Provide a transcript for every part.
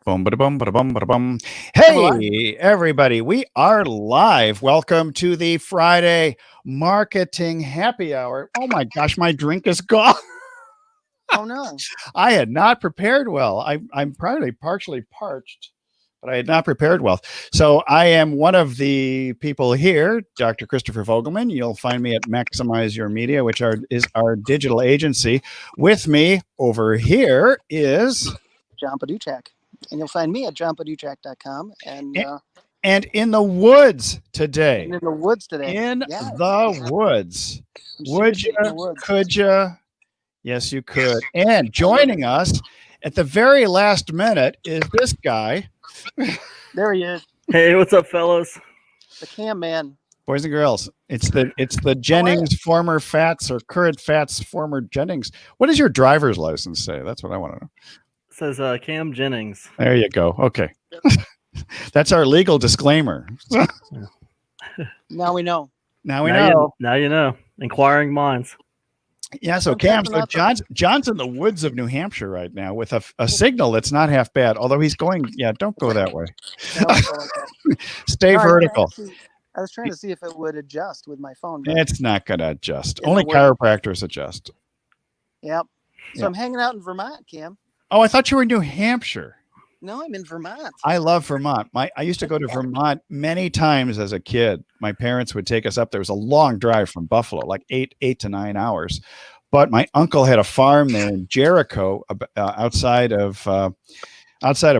Boom, bada bum, bada bum, bada bum. And we're live. Hey, everybody, we are live. Welcome to the Friday Marketing Happy Hour. Oh my gosh, my drink is gone. Oh no. I had not prepared well. I'm probably partially parched, but I had not prepared well. So I am one of the people here, Dr. Christopher Vogelman. You'll find me at Maximize Your Media, which is our digital agency. With me over here is... John Paduchak. And you'll find me at johnpaduchak.com and and in the woods today. in the woods today. In Yeah. the woods. I'm Would seriously in the you? woods. Could you? Yes, you could. And joining us at the very last minute is this guy. There he is, Hey, what's up, fellas? the cam man. Boys and girls, it's the Jennings former Fats or current Fats former Jennings. What does your driver's license say? That's what I want to know. It says Cam Jennings. There you go. Okay. That's our legal disclaimer. Now we know. Now we now know. Now you know. Inquiring minds. Yeah, so Cam, so John's in the woods of New Hampshire right now with a signal that's not half bad. Although he's going, don't go that way. Stay No, vertical. I was trying to see if it would adjust with my phone. It's not going to adjust. In Only the woods. chiropractors adjust. Yep. So Yeah. I'm hanging out in Vermont, Cam. Oh, I thought you were in New Hampshire. No, I'm in Vermont. I love Vermont. I used to go to Vermont many times as a kid. My parents would take us up. There was a long drive from Buffalo, like 8 to 9 hours. But my uncle had a farm there in Jericho, outside of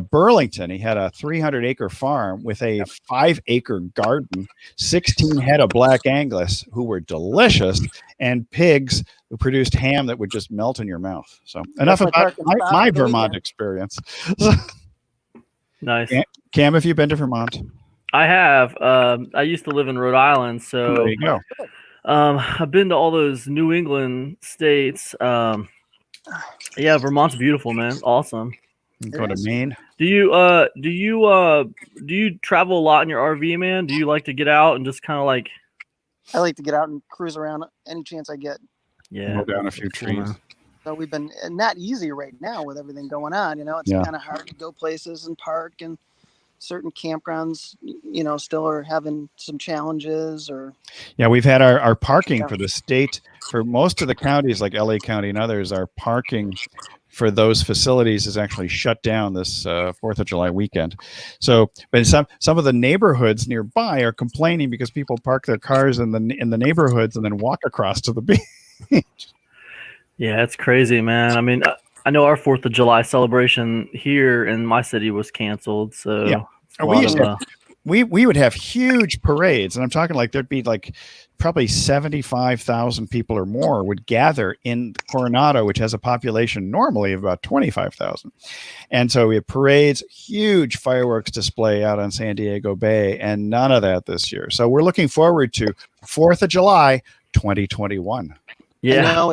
Burlington. He had a 300-acre farm with a 5-acre garden, 16 head of black Angus who were delicious, and pigs who produced ham that would just melt in your mouth. So enough my about parking spot my for the Vermont weekend. experience. Nice. Cam, have you been to Vermont? I have. I used to live in Rhode Island, so There you go. I've been to all those New England states. Yeah, Vermont's beautiful, man. Awesome. You go It to is. Maine. Do you travel a lot in your RV, man? Do you like to get out and just kind of like? I like to get out and cruise around any chance I get. Yeah. Mow down a few cool, trees. man. So we've been not easy right now with everything going on. It's Yeah. kind of hard to go places and park, and certain campgrounds, still are having some challenges. Or Yeah, we've had our parking for the state, for most of the counties like LA County and others, our parking for those facilities is actually shut down this 4th of July weekend. So, but some of the neighborhoods nearby are complaining because people park their cars in the neighborhoods and then walk across to the beach. Yeah, it's crazy, man. I mean, I know our 4th of July celebration here in my city was canceled. So Yeah. it's a We lot used of, to- we would have huge parades, and I'm talking like there'd be like probably 75,000 people or more would gather in Coronado, which has a population normally of about 25,000. And so we have parades, huge fireworks display out on San Diego Bay, and none of that this year. So we're looking forward to 4th of July, 2021. yeah.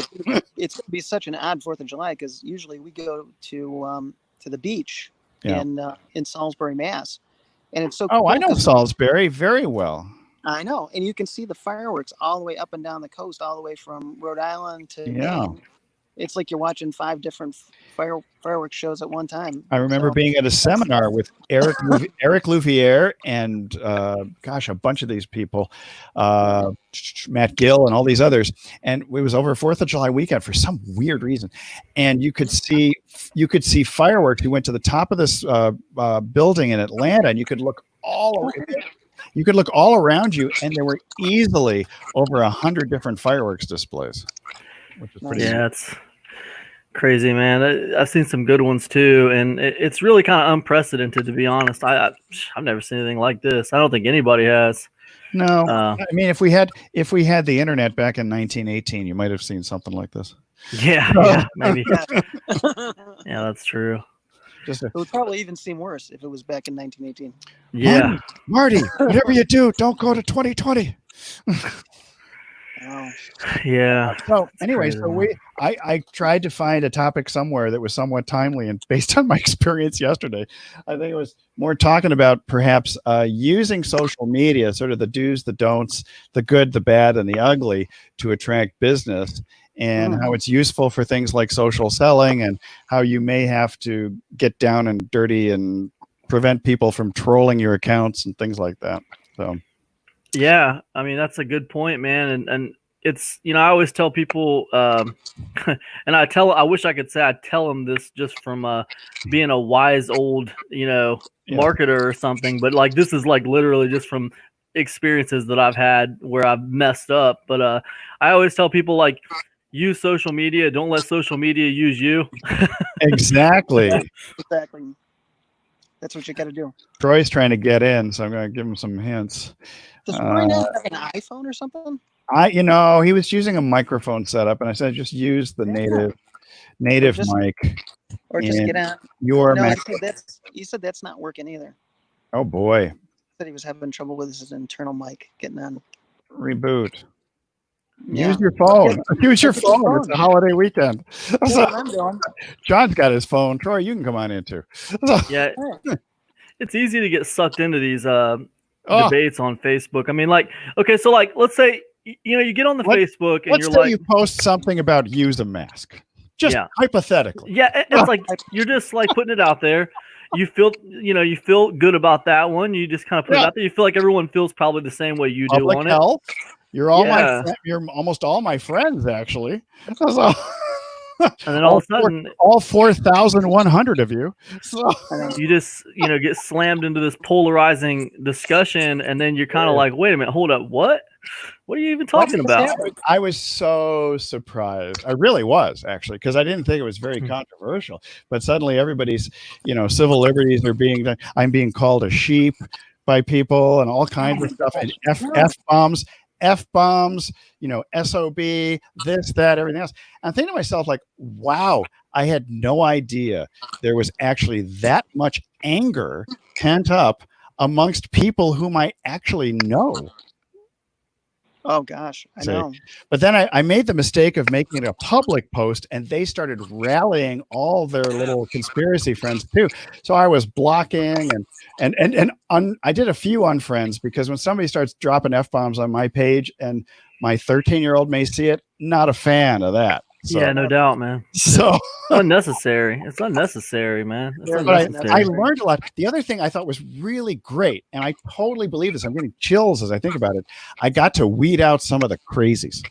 It's going to be such an odd 4th of July because usually we go to the beach Yeah. in Salisbury, Mass. And it's so Oh, cool I know 'cause Salisbury very well. I know. And you can see the fireworks all the way up and down the coast, all the way from Rhode Island to Yeah. Maine. It's like you're watching 5 different fireworks shows at one time. I remember So, being at a seminar with Eric Louviere and a bunch of these people, Matt Gill and all these others, and it was over 4th of July weekend for some weird reason, and you could see fireworks. You went to the top of this building in Atlanta, and you could look all around you, and there were easily over 100 different fireworks displays, which is pretty. Yeah, it's crazy, man. I've seen some good ones too, and it's really kind of unprecedented, to be honest. I've never seen anything like this. I don't think anybody has. No, I mean, if we had the internet back in 1918, you might have seen something like this. Yeah, maybe. Yeah, that's true. Just it would probably even seem worse if it was back in 1918. Yeah, Marty, whatever you do, don't go to 2020. Oh, yeah. So anyway, crazy, so man. I tried to find a topic somewhere that was somewhat timely, and based on my experience yesterday, I think it was more talking about perhaps using social media, sort of the do's, the don'ts, the good, the bad, and the ugly to attract business. and how it's useful for things like social selling, and how you may have to get down and dirty and prevent people from trolling your accounts and things like that. So Yeah, I mean that's a good point, man. And it's I always tell people, and I wish I could say I tell them this just from being a wise old marketer or something, but like this is like literally just from experiences that I've had where I've messed up. But I always tell people like use social media, don't let social media use you. exactly. Exactly. That's what you got to do. Troy's trying to get in, so I'm going to give him some hints. Does Troy not have an iPhone or something? He was using a microphone setup, and I said just use the native mic. Or just get on. Your No, Mac. he said that's not working either. Oh boy. He said he was having trouble with his internal mic getting on. Reboot. Yeah. Use your phone. Use your phone. It's a holiday weekend. That's what I'm doing. John's got his phone. Troy, you can come on in too. Yeah. It's easy to get sucked into these debates on Facebook. I mean, like, okay, so like, let's say, you get on the Facebook and let's you're say like, you post something about use a mask. Just hypothetically. Yeah, it's like you're just like putting it out there. You feel, you feel good about that one. You just kind of put it out there. You feel like everyone feels probably the same way you do Public on health. it. You're all you're almost all my friends, actually. So, and then all of a sudden, all 4,100 of you. So. You just, get slammed into this polarizing discussion, and then you're kind of like, wait a minute, hold up, what? What are you even talking about? I was so surprised. I really was, actually, because I didn't think it was very controversial. But suddenly everybody's, civil liberties are I'm being called a sheep by people and all kinds of stuff. And F-bombs, SOB, this, that, everything else. And I'm thinking to myself, like, wow, I had no idea there was actually that much anger pent up amongst people whom I actually know. Oh gosh, I know. But then I made the mistake of making it a public post, and they started rallying all their little conspiracy friends too. So I was blocking and I did a few unfriends, because when somebody starts dropping F-bombs on my page and my 13-year-old may see it, not a fan of that. So, yeah, no doubt, man. So unnecessary. It's unnecessary, man. It's unnecessary. I learned a lot. The other thing I thought was really great, and I totally believe this, I'm getting chills as I think about it. I got to weed out some of the crazies.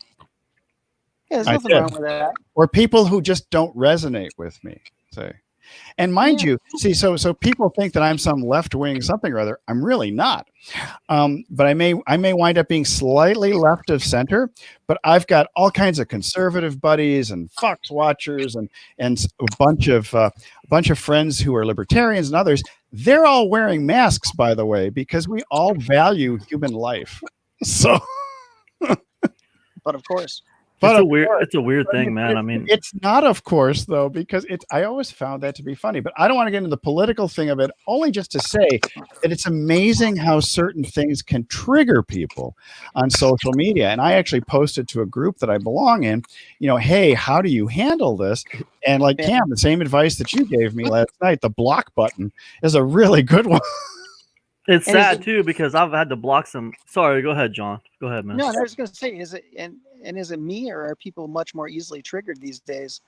Yeah, there's nothing wrong with that. Or people who just don't resonate with me. Say. And mind you, see, so people think that I'm some left-wing something or other. I'm really not. But I may wind up being slightly left of center, but I've got all kinds of conservative buddies and Fox watchers and a bunch of friends who are libertarians and others. They're all wearing masks, by the way, because we all value human life. So, but of course. It's a weird thing, man. I mean, it's not, of course, though, because I always found that to be funny, but I don't want to get into the political thing of it, only just to say that it's amazing how certain things can trigger people on social media. And I actually posted to a group that I belong in, hey, how do you handle this? And like Cam, the same advice that you gave me last night, the block button is a really good one. It's sad too, because I've had to block some. Sorry, go ahead, John. Go ahead, man. No, I was going to say, is it is it me, or are people much more easily triggered these days?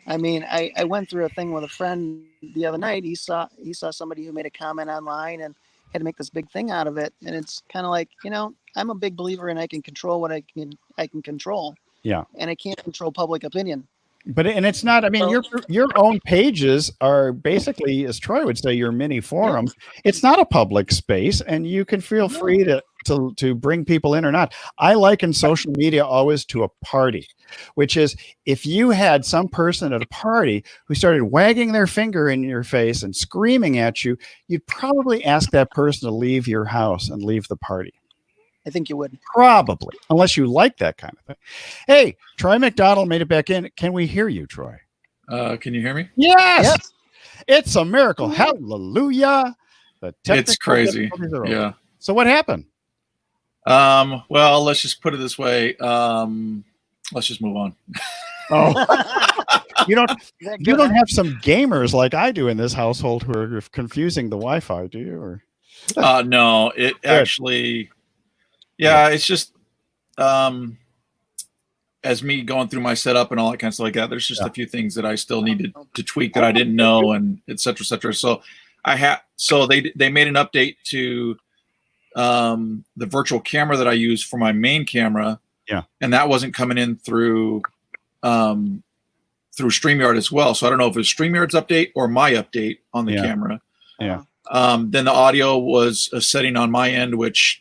I mean, I went through a thing with a friend the other night. He saw somebody who made a comment online and had to make this big thing out of it. And it's kind of like, I'm a big believer in I can control what I can control. Yeah. And I can't control public opinion. But it's not. I mean, your own pages are basically, as Troy would say, your mini forum. It's not a public space, and you can feel free to bring people in or not. I liken social media always to a party, which is if you had some person at a party who started wagging their finger in your face and screaming at you, you'd probably ask that person to leave your house and leave the party. I think you would. Probably, unless you like that kind of thing. Hey, Troy McDonald made it back in. Can we hear you, Troy? Can you hear me? Yes. Yep. It's a miracle. Hallelujah. It's crazy. Yeah. So what happened? Well, let's just put it this way. Let's just move on. Oh, you don't have some gamers like I do in this household who are confusing the Wi-Fi, do you? Or no, it actually. Yeah, it's just as as me going through my setup and all that kind of stuff like that, there's just a few things that I still needed to tweak that I didn't know, and et cetera, et cetera. So they made an update to the virtual camera that I use for my main camera. Yeah. And that wasn't coming in through StreamYard as well. So I don't know if it was StreamYard's update or my update on the camera. Yeah. Then the audio was a setting on my end, which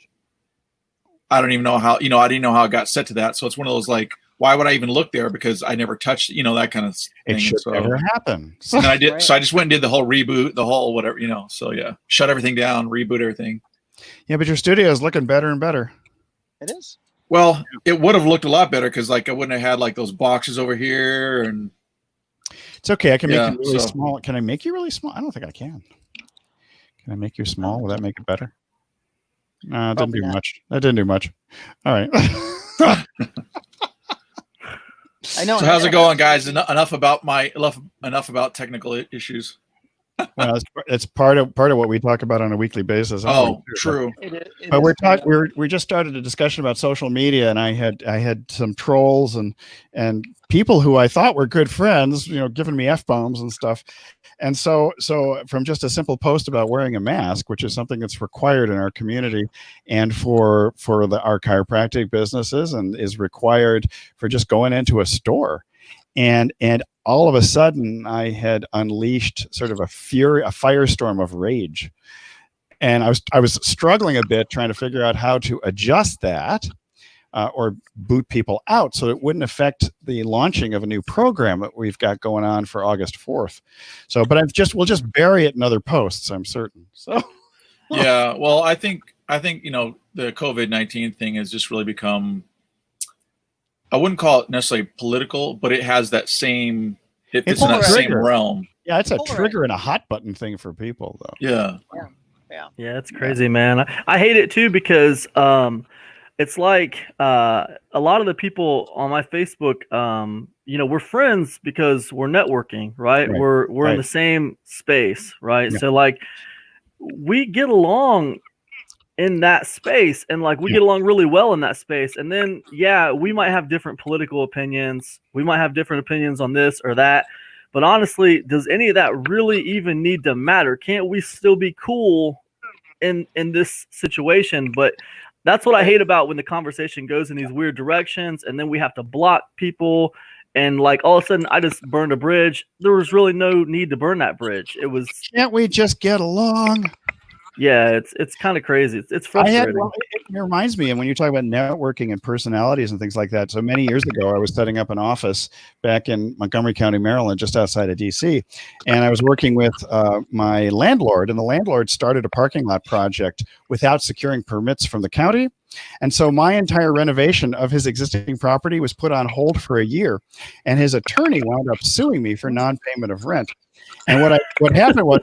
I don't even know how, I didn't know how it got set to that. So it's one of those, like, why would I even look there? Because I never touched, that kind of thing. It should never happen. And I did. Right. So I just went and did the whole reboot, the whole whatever, so yeah, shut everything down, reboot everything. Yeah. But your studio is looking better and better. It is. Well, it would have looked a lot better, because like I wouldn't have had like those boxes over here, and it's okay. I can make you really small. Can I make you really small? I don't think I can. Can I make you small? Will that make it better? No, it didn't do much. That didn't do much. All right. I know. So how's it going, guys? Enough about technical issues. Well, it's part of what we talk about on a weekly basis. Oh, true. But we just started a discussion about social media, and I had some trolls and people who I thought were good friends, giving me F-bombs and stuff. And so from just a simple post about wearing a mask, which is something that's required in our community and for our chiropractic businesses, and is required for just going into a store. And all of a sudden I had unleashed sort of a firestorm of rage. And I was struggling a bit trying to figure out how to adjust that or boot people out so it wouldn't affect the launching of a new program that we've got going on for August 4th. So, but we'll just bury it in other posts, I'm certain. So yeah, well, I think the COVID-19 thing has just really become, I wouldn't call it necessarily political, but it has that same, it's in that same realm. Yeah, it's a trigger and a hot button thing for people, though. Yeah. Yeah, it's crazy, man. I hate it too, because it's like a lot of the people on my Facebook, we're friends because we're networking, right? We're in the same space, right? Yeah. So like we get along in that space, and like we get along really well in that space. And then we might have different political opinions, we might have different opinions on this or that, but honestly, does any of that really even need to matter? Can't we still be cool in this situation? But that's what I hate about when the conversation goes in these weird directions, and then we have to block people, and like all of a sudden I just burned a bridge. There was really no need to burn that bridge. It was, can't we just get along? Yeah, it's kind of crazy. It's frustrating. It reminds me, and when you talk about networking and personalities and things like that. So many years ago, I was setting up an office back in Montgomery County, Maryland, just outside of DC, and I was working with my landlord, and the landlord started a parking lot project without securing permits from the county. And so my entire renovation of his existing property was put on hold for a year, and his attorney wound up suing me for non-payment of rent. And what happened was,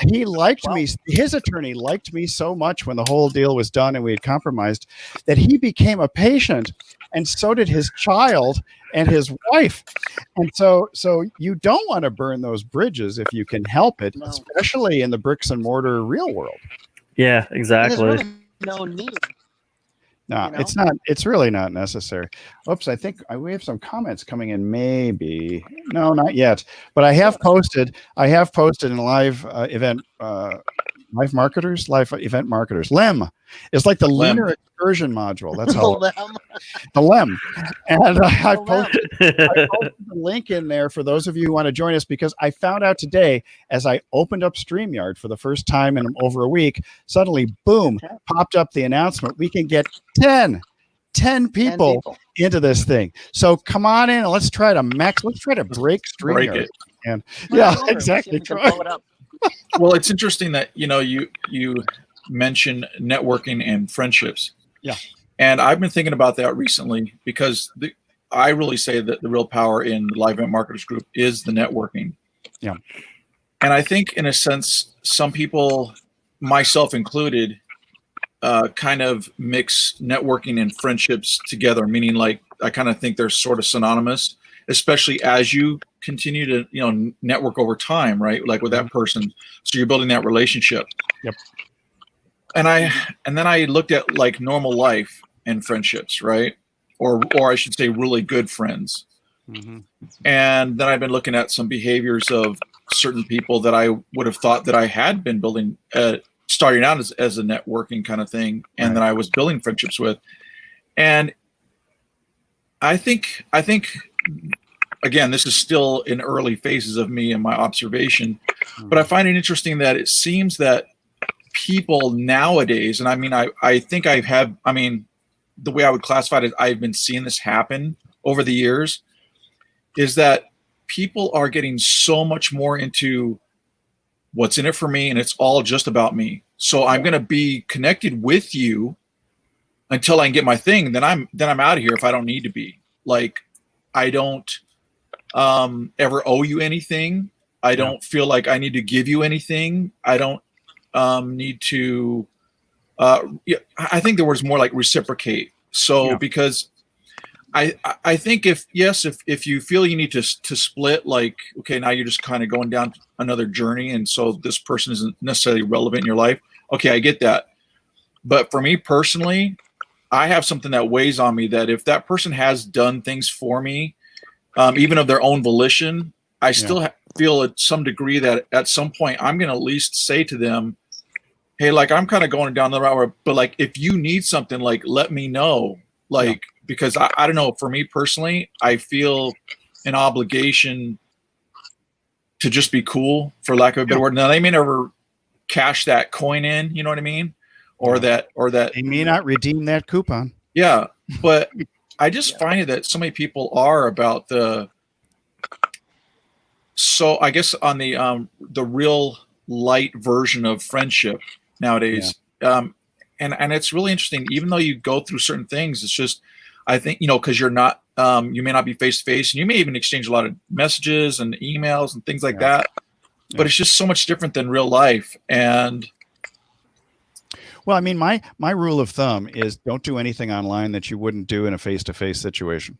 he liked me. His attorney liked me so much when the whole deal was done and we had compromised, that he became a patient, and so did his child and his wife. And so you don't want to burn those bridges if you can help it, especially in the bricks and mortar real world. Yeah, exactly. There's really no need. No, it's not. It's really not necessary. Oops, I think we have some comments coming in. Maybe no, not yet. But I have posted in live event marketers. LEM is like the lunar excursion module. That's how the LEM. And I posted the link in there for those of you who want to join us, because I found out today, as I opened up StreamYard for the first time in over a week, suddenly, boom, popped up the announcement. We can get 10 people into this thing. So come on in and let's try to break StreamYard. And exactly. Well, it's interesting that you mentioned networking and friendships. Yeah. And I've been thinking about that recently, because I really say that the real power in the Live Event Marketers Group is the networking. Yeah. And I think, in a sense, some people, myself included, kind of mix networking and friendships together, meaning like I kind of think they're sort of synonymous, especially as you continue to network over time, right? Like with that person, so you're building that relationship. Yep. And then I looked at like normal life and friendships, right? or I should say, really good friends. Mm-hmm. And then I've been looking at some behaviors of certain people that I would have thought that I had been building, starting out as a networking kind of thing, and Right. that I was building friendships with. And I think again, this is still in early phases of me and my observation, but I find it interesting that it seems that people nowadays, and I mean, I think the way I would classify it is I've been seeing this happen over the years, is that people are getting so much more into what's in it for me, and it's all just about me. So I'm going to be connected with you until I can get my thing. Then I'm out of here if I don't need to be. Like, I don't ever owe you anything. I don't feel like I need to give you anything. I don't need to. I think the word is more like reciprocate. So because I think if you feel you need to split, like, okay, now you're just kind of going down another journey, and so this person isn't necessarily relevant in your life. Okay, I get that. But for me personally, I have something that weighs on me, that if that person has done things for me, even of their own volition, I still feel at some degree that at some point I'm going to at least say to them, hey, like, I'm kind of going down the route, but like, if you need something, like, let me know. Like, because I don't know, for me personally, I feel an obligation to just be cool, for lack of a better word. Now, they may never cash that coin in, you know what I mean? Or that They may not redeem that coupon. Yeah. But I just find it that so many people are about so I guess on the real light version of friendship nowadays. And it's really interesting, even though you go through certain things, it's just, I think, because you're not, you may not be face to face, and you may even exchange a lot of messages and emails and things like that, but it's just so much different than real life. And well, I mean, my rule of thumb is don't do anything online that you wouldn't do in a face-to-face situation.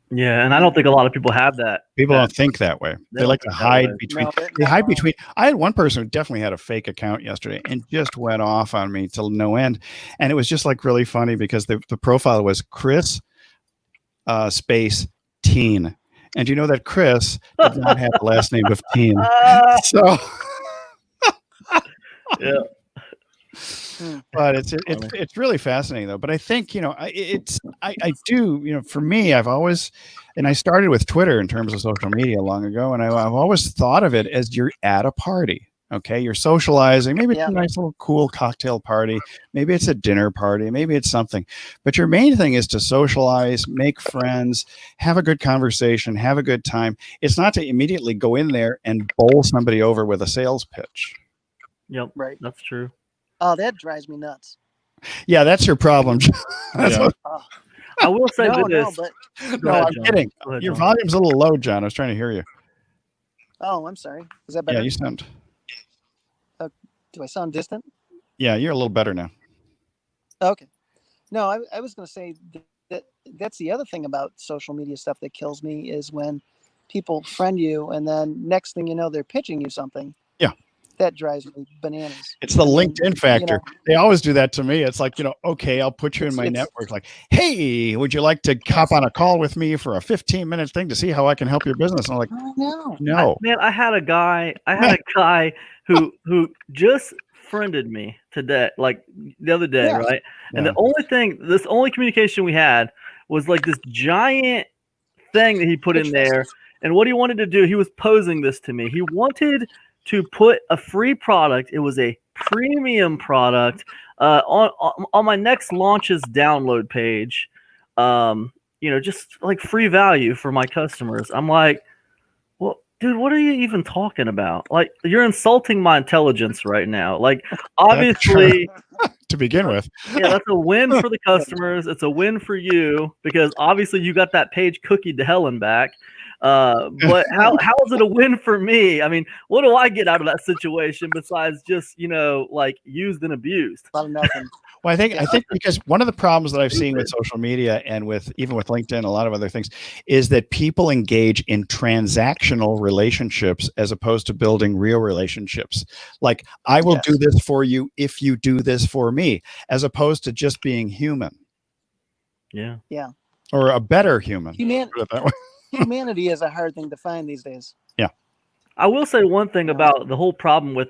Yeah, and I don't think a lot of people have that. People don't think that way. They like to hide between. They hide between. I had one person who definitely had a fake account yesterday and just went off on me till no end, and it was just like really funny because the profile was Chris space teen, and you know that Chris did not have the last name of teen, so yeah. But it's really fascinating though. But I think, I do, for me, I've always, and I started with Twitter in terms of social media long ago, and I've always thought of it as you're at a party. Okay, you're socializing. Maybe it's a nice little cool cocktail party. Maybe it's a dinner party. Maybe it's something. But your main thing is to socialize, make friends, have a good conversation, have a good time. It's not to immediately go in there and bowl somebody over with a sales pitch. Yep, right. That's true. Oh, that drives me nuts. Yeah, that's your problem. I will say this. No, I'm kidding. Your volume's a little low, John. I was trying to hear you. Oh, I'm sorry. Is that better? Yeah, you sound. Do I sound distant? Yeah, you're a little better now. Okay. No, I was going to say that's the other thing about social media stuff that kills me is when people friend you and then next thing you know, they're pitching you something. Yeah. That drives me bananas. It's the LinkedIn factor. They always do that to me. It's like, okay, I'll put you in my network. Like, hey, would you like to hop on a call with me for a 15-minute thing to see how I can help your business? And I'm like, no. I had a guy who just friended me today, like the other day, right? And the only communication we had was like this giant thing that he put in there. And what he wanted to do, he was posing this to me. He wanted to put a free product. It was a premium product on my next launches download page. Just like free value for my customers. I'm like, well, dude, what are you even talking about? Like, you're insulting my intelligence right now. Like, obviously, to begin with, that's a win for the customers. It's a win for you because obviously you got that page cookied to hell and back. But how is it a win for me? I mean, what do I get out of that situation besides just, like used and abused? Nothing. Well, I think because one of the problems that I've seen with social media and even with LinkedIn, a lot of other things, is that people engage in transactional relationships as opposed to building real relationships. Like, I will do this for you if you do this for me, as opposed to just being human. Yeah. or a better human. Human- Put it that way. Humanity is a hard thing to find these days. I will say one thing about the whole problem with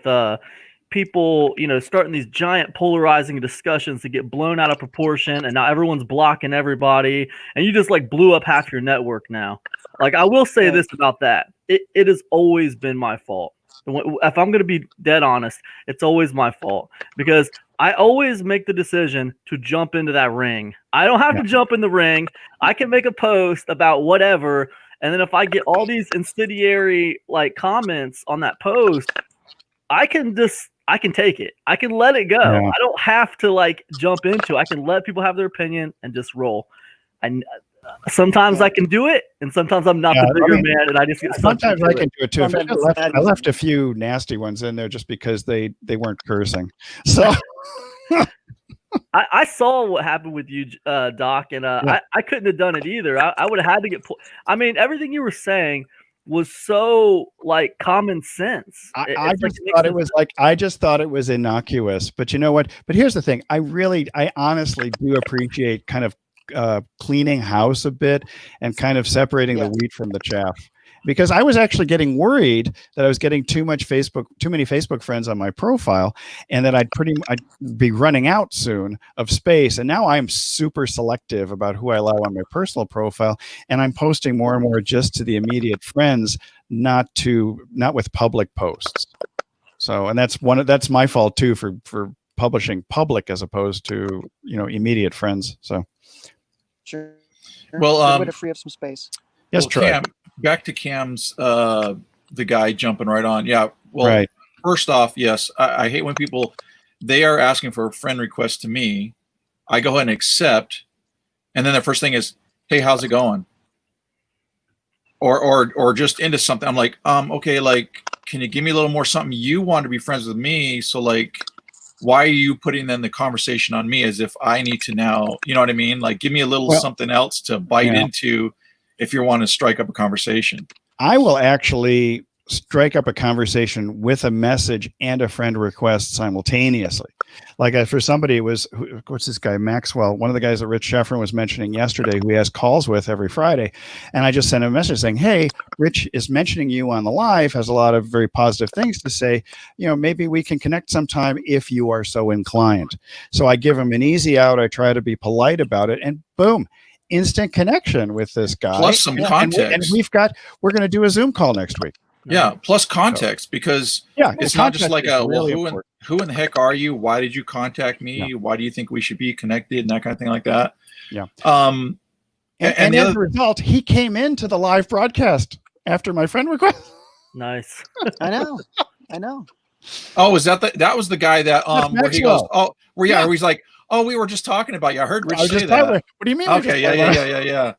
people, starting these giant polarizing discussions to get blown out of proportion, and now everyone's blocking everybody, and you just like blew up half your network now. Like, I will say this about that. It has always been my fault. If I'm going to be dead honest, it's always my fault because I always make the decision to jump into that ring. I don't have to jump in the ring. I can make a post about whatever. And then if I get all these incendiary like comments on that post, I can take it. I can let it go. Yeah. I don't have to like jump into it. I can let people have their opinion and just roll. And sometimes I can do it, and sometimes I'm not the bigger man, and I just get sucked Sometimes into I can do it too. In fact, Sometimes I left a few nasty ones in there just because they weren't cursing. So I saw what happened with you, Doc, and I couldn't have done it either. I would have had to get. I mean, everything you were saying was so like common sense. I just thought it was innocuous. But you know what? But here's the thing. I honestly do appreciate kind of cleaning house a bit and kind of separating the wheat from the chaff. Because I was actually getting worried that I was getting too many Facebook friends on my profile, and that I'd be running out soon of space. And now I'm super selective about who I allow on my personal profile, and I'm posting more and more just to the immediate friends, not with public posts. So, and that's my fault too for publishing public as opposed to immediate friends. So, Sure. Well, way to free up some space. Yes, well, Troy. Cam, back to Cam's, the guy jumping right on. Yeah. Well, Right. First off, yes, I hate when people, they are asking for a friend request to me. I go ahead and accept. And then the first thing is, hey, how's it going? Or just into something. I'm like, okay, like, can you give me a little more something? You want to be friends with me. So like, why are you putting then the conversation on me as if I need to now, you know what I mean? Like, give me a little something else to bite into if you want to strike up a conversation. I will actually strike up a conversation with a message and a friend request simultaneously. Like for somebody, what's this guy, Maxwell, one of the guys that Rich Sheffrin was mentioning yesterday, who he has calls with every Friday. And I just sent him a message saying, hey, Rich is mentioning you on the live, has a lot of very positive things to say. Maybe we can connect sometime if you are so inclined. So I give him an easy out. I try to be polite about it, and boom, instant connection with this guy. Plus some context. And we're going to do a Zoom call next week. Yeah, plus context, because it's not just like who in the heck are you? Why did you contact me? Yeah. Why do you think we should be connected, and that kind of thing like that. Yeah. And as a result, he came into the live broadcast after my friend request. Nice. I know. Oh, is that was the guy that where he goes, where he's like, oh, we were just talking about you. I heard Rich say that. What do you mean? Okay, yeah.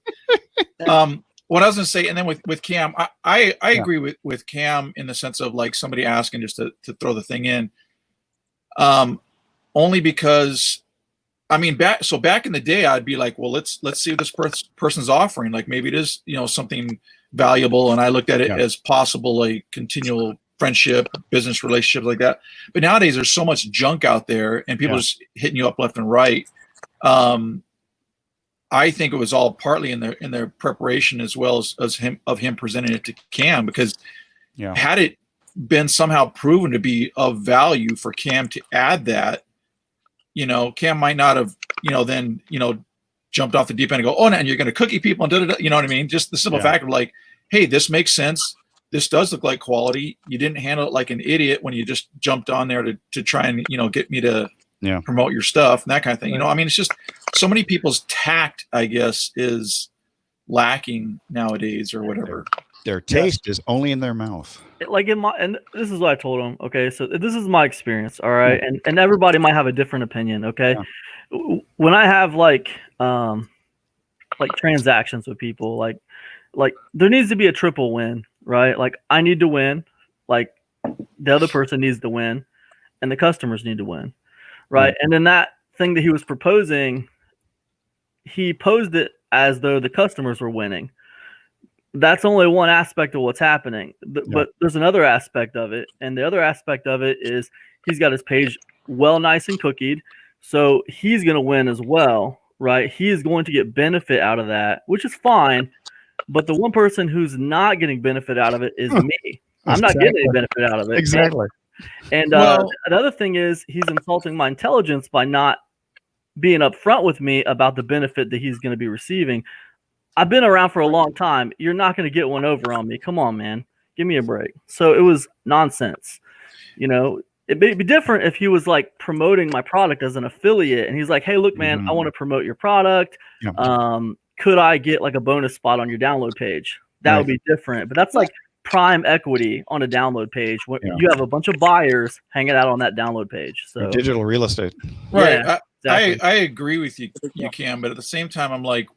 What I was going to say, and then with Cam, I agree with Cam in the sense of like somebody asking just to throw the thing in, only because, I mean, back in the day, I'd be like, well, let's see what this person's offering. Like maybe it is something valuable, and I looked at it as possible, like continual friendship, business relationships like that. But nowadays, there's so much junk out there, and people just hitting you up left and right. I think it was all partly in their preparation as well as him presenting it to Cam, because had it been somehow proven to be of value for Cam to add that, Cam might not have, then, jumped off the deep end and go, oh, and you're going to cookie people and da-da-da, you know what I mean? Just the simple fact of like, hey, this makes sense. This does look like quality. You didn't handle it like an idiot when you just jumped on there to try and, get me to promote your stuff and that kind of thing. I mean, it's just so many people's tact, I guess, is lacking nowadays or whatever. Their taste is only in their mouth. Like and this is what I told him. Okay, so this is my experience. All right, and everybody might have a different opinion. Okay, when I have like transactions with people, like there needs to be a triple win, right? Like I need to win, like the other person needs to win, and the customers need to win. Right. And then that thing that he was proposing, he posed it as though the customers were winning. That's only one aspect of what's happening. But there's another aspect of it. And the other aspect of it is he's got his page nice and cookied. So he's going to win as well. right? He is going to get benefit out of that, which is fine. But the one person who's not getting benefit out of it is me. I'm not getting any benefit out of it. Exactly. And another thing is he's insulting my intelligence by not being upfront with me about the benefit that he's going to be receiving. I've been around for a long time. You're not going to get one over on me. Come on, man. Give me a break. So it was nonsense. You know, it'd be different if he was like promoting my product as an affiliate and he's like, hey, look, man, I want to promote your product. Yeah. Could I get like a bonus spot on your download page? That would be different. But that's like prime equity on a download page when you have a bunch of buyers hanging out on that download page. So Or digital real estate. Right. Yeah, exactly. I agree with you, Cam, but at the same time, I'm like,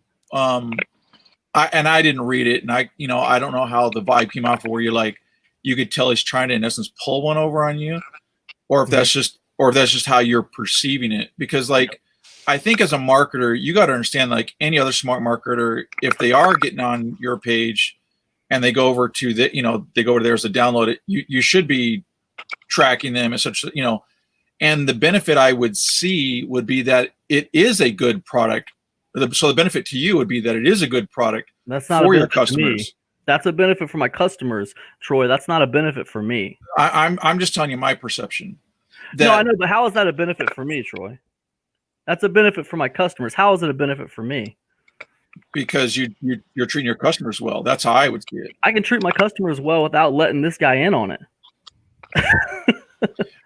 I didn't read it, and I don't know how the vibe came out for where you're like, you could tell he's trying to, in essence, pull one over on you, or if that's just how you're perceiving it. Because like, I think as a marketer, you got to understand, like any other smart marketer, if they are getting on your page and they go over to they go over there as a download it, you should be tracking them as such, and the benefit I would see would be that it is a good product. So the benefit to you would be that it is a good product. That's not for a your benefit to me. customers. That's a benefit for my customers, Troy. That's not a benefit for me. I'm just telling you my perception. No, I know, but how is that a benefit for me, Troy? That's a benefit for my customers. How is it a benefit for me? Because you're treating your customers well. That's how I would see it. I can treat my customers well without letting this guy in on it.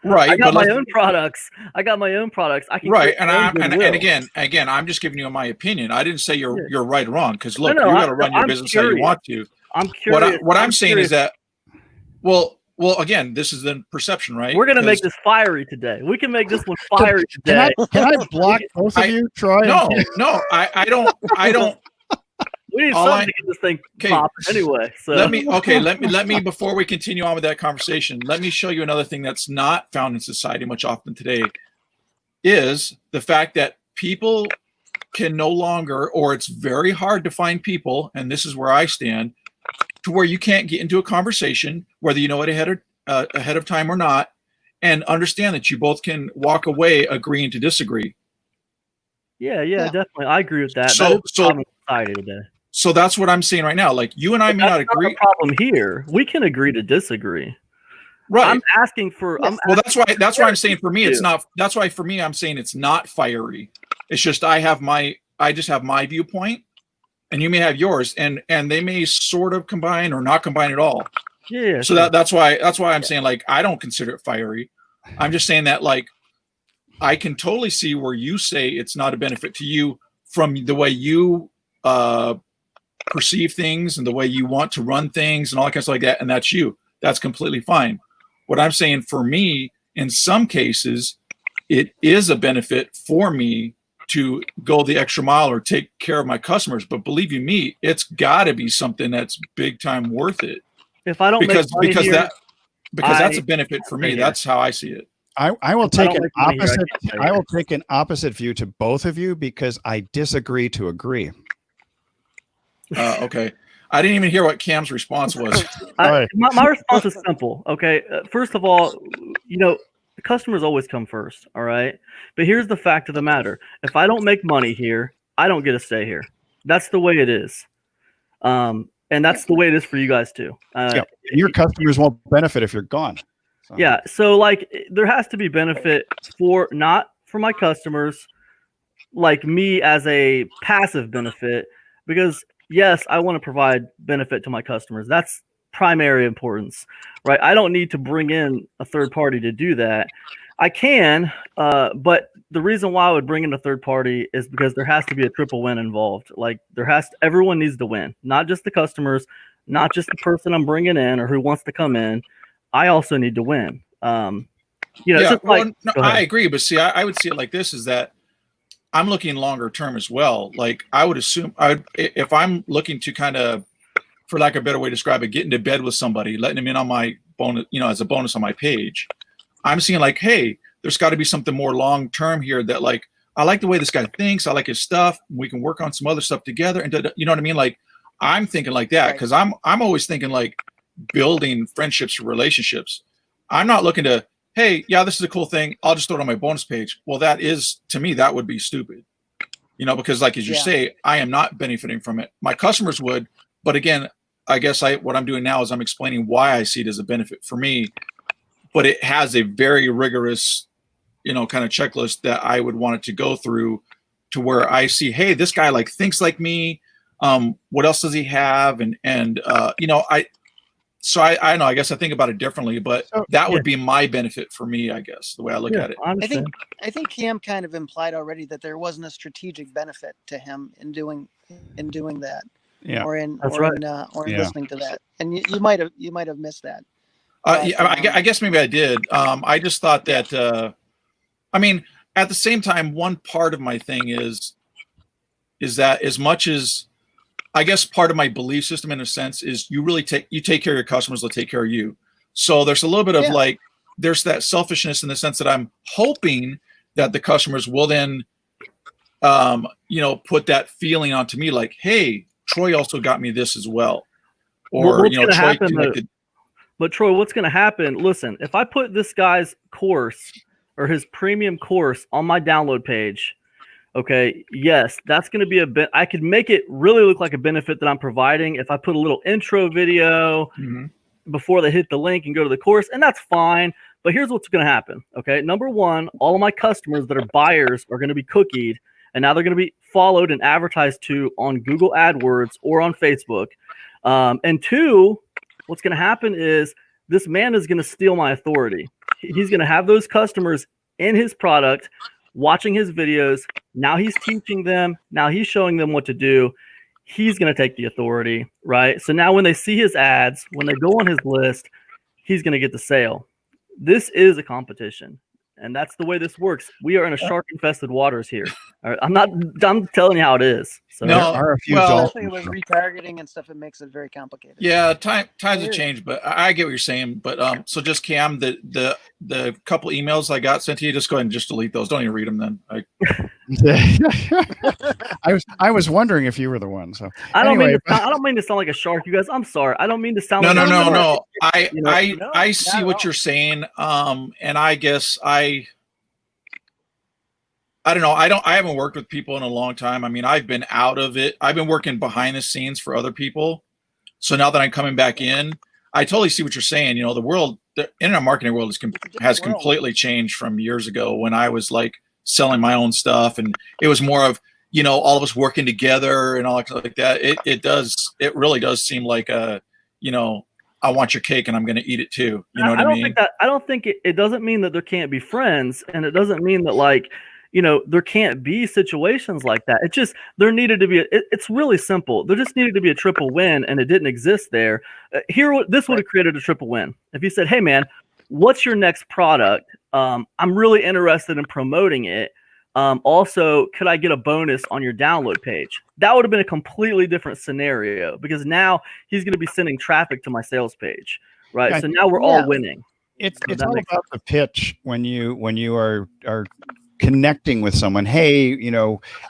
Right. I got my own products. I can right. And again, I'm just giving you my opinion. I didn't say you're right or wrong, because look, you got to run your business how you want to. I'm curious. What I'm saying is that, well, again, this is the perception, right? We're gonna make this fiery today. We can make this one fiery today. Can I block both of you, Troy? No, I don't. We need something to get this thing popping anyway. So let me before we continue on with that conversation, let me show you another thing that's not found in society much often today, is the fact that people can no longer, or it's very hard to find people, and this is where I stand, to where you can't get into a conversation, whether you know it ahead of time or not, and understand that you both can walk away agreeing to disagree. Yeah, definitely. I agree with that. So that is the problem in society today. So that's what I'm saying right now. Like, you and I may not agree. Not the problem here. We can agree to disagree. Right. I'm asking for. That's why I'm saying for me it's not. That's why for me I'm saying it's not fiery. It's just I just have my viewpoint, and you may have yours, and they may sort of combine or not combine at all. Yeah. So that's why I'm saying, like, I don't consider it fiery. I'm just saying that, like, I can totally see where you say it's not a benefit to you from the way you perceive things and the way you want to run things and all that kind of stuff like that, and that's you. That's completely fine. What I'm saying, for me, in some cases, it is a benefit for me to go the extra mile or take care of my customers. But believe you me, it's got to be something that's big time worth it. If I don't because that's a benefit for me. Yeah. That's how I see it. I will take an opposite. I will take an opposite view to both of you, because I disagree to agree. Okay. I didn't even hear what Cam's response was. My response is simple. Okay. First of all, the customers always come first. All right. But here's the fact of the matter. If I don't make money here, I don't get to stay here. That's the way it is. And that's the way it is for you guys too. Your customers won't benefit if you're gone. So. Yeah. So like, there has to be benefit not for my customers, like me as a passive benefit, because yes, I want to provide benefit to my customers. That's primary importance, right? I don't need to bring in a third party to do that. I can, but the reason why I would bring in a third party is because there has to be a triple win involved. Like, everyone needs to win, not just the customers, not just the person I'm bringing in or who wants to come in. I also need to win. I agree. But see, I would see it like this, is that I'm looking longer term as well. Like, I would assume if I'm looking to kind of, for lack of a better way to describe it, get into bed with somebody, letting them in on my bonus, as a bonus on my page, I'm seeing like, hey, there's got to be something more long term here, that like, I like the way this guy thinks. I like his stuff. We can work on some other stuff together. And you know what I mean? Like, I'm thinking like that, because I'm always thinking like building friendships or relationships. I'm not looking to, hey, yeah, this is a cool thing, I'll just throw it on my bonus page. Well, that is, to me, that would be stupid. because like, as you say, I am not benefiting from it. My customers would, but again, I guess what I'm doing now is I'm explaining why I see it as a benefit for me, but it has a very rigorous, kind of checklist that I would want it to go through to where I see, hey, this guy like thinks like me. What else does he have? And So I know, I guess I think about it differently, but that would be my benefit for me, I guess, the way I look at it. I think Cam kind of implied already that there wasn't a strategic benefit to him in doing that, or in listening to that, and you might have missed that. I guess maybe I did. I just thought that. I mean, at the same time, one part of my thing is that as much as I guess part of my belief system, in a sense, is you take care of your customers, they'll take care of you. So there's a little bit of like, there's that selfishness in the sense that I'm hoping that the customers will then, put that feeling onto me, like, hey, Troy also got me this as well. Or, Troy connected. But Troy, what's going to happen? Listen, if I put this guy's course or his premium course on my download page, okay, yes, that's going to be I could make it really look like a benefit that I'm providing if I put a little intro video before they hit the link and go to the course, and that's fine. But here's what's going to happen, okay? Number one, all of my customers that are buyers are going to be cookied, and now they're going to be followed and advertised to on Google AdWords or on Facebook. And two, what's going to happen is this man is going to steal my authority. He's going to have those customers in his product, watching his videos. Now he's teaching them. Now he's showing them what to do. He's going to take the authority, right? So now when they see his ads, when they go on his list, he's going to get the sale. This is a competition, and that's the way this works. We are in a shark-infested waters here. All right? I'm telling you how it is. So there are a few especially with retargeting and stuff, it makes it very complicated. Yeah, times have changed, but I get what you're saying. But so just Cam, the couple emails I got sent to you, just go ahead and just delete those. Don't even read them then. I was wondering if you were the one. So I don't mean to sound like a shark, you guys. I'm sorry. I don't mean to sound no. like I see what you're saying. And I guess I don't know. I haven't worked with people in a long time. I mean, I've been out of it. I've been working behind the scenes for other people. So now that I'm coming back in, I totally see what you're saying. The internet marketing world has completely changed from years ago when I was like selling my own stuff, and it was more of, all of us working together and all like that. It really does seem like I want your cake and I'm going to eat it too. You know what I mean? I don't think it doesn't mean that there can't be friends, and it doesn't mean that there can't be situations like that. It just, there needed to be, it's really simple. There just needed to be a triple win, and it didn't exist there. This would have created a triple win. If you said, hey man, what's your next product? I'm really interested in promoting it. Also, could I get a bonus on your download page? That would have been a completely different scenario, because now he's going to be sending traffic to my sales page, right? Yeah, so now we're all winning. It's all about the pitch when you are connecting with someone. Hey,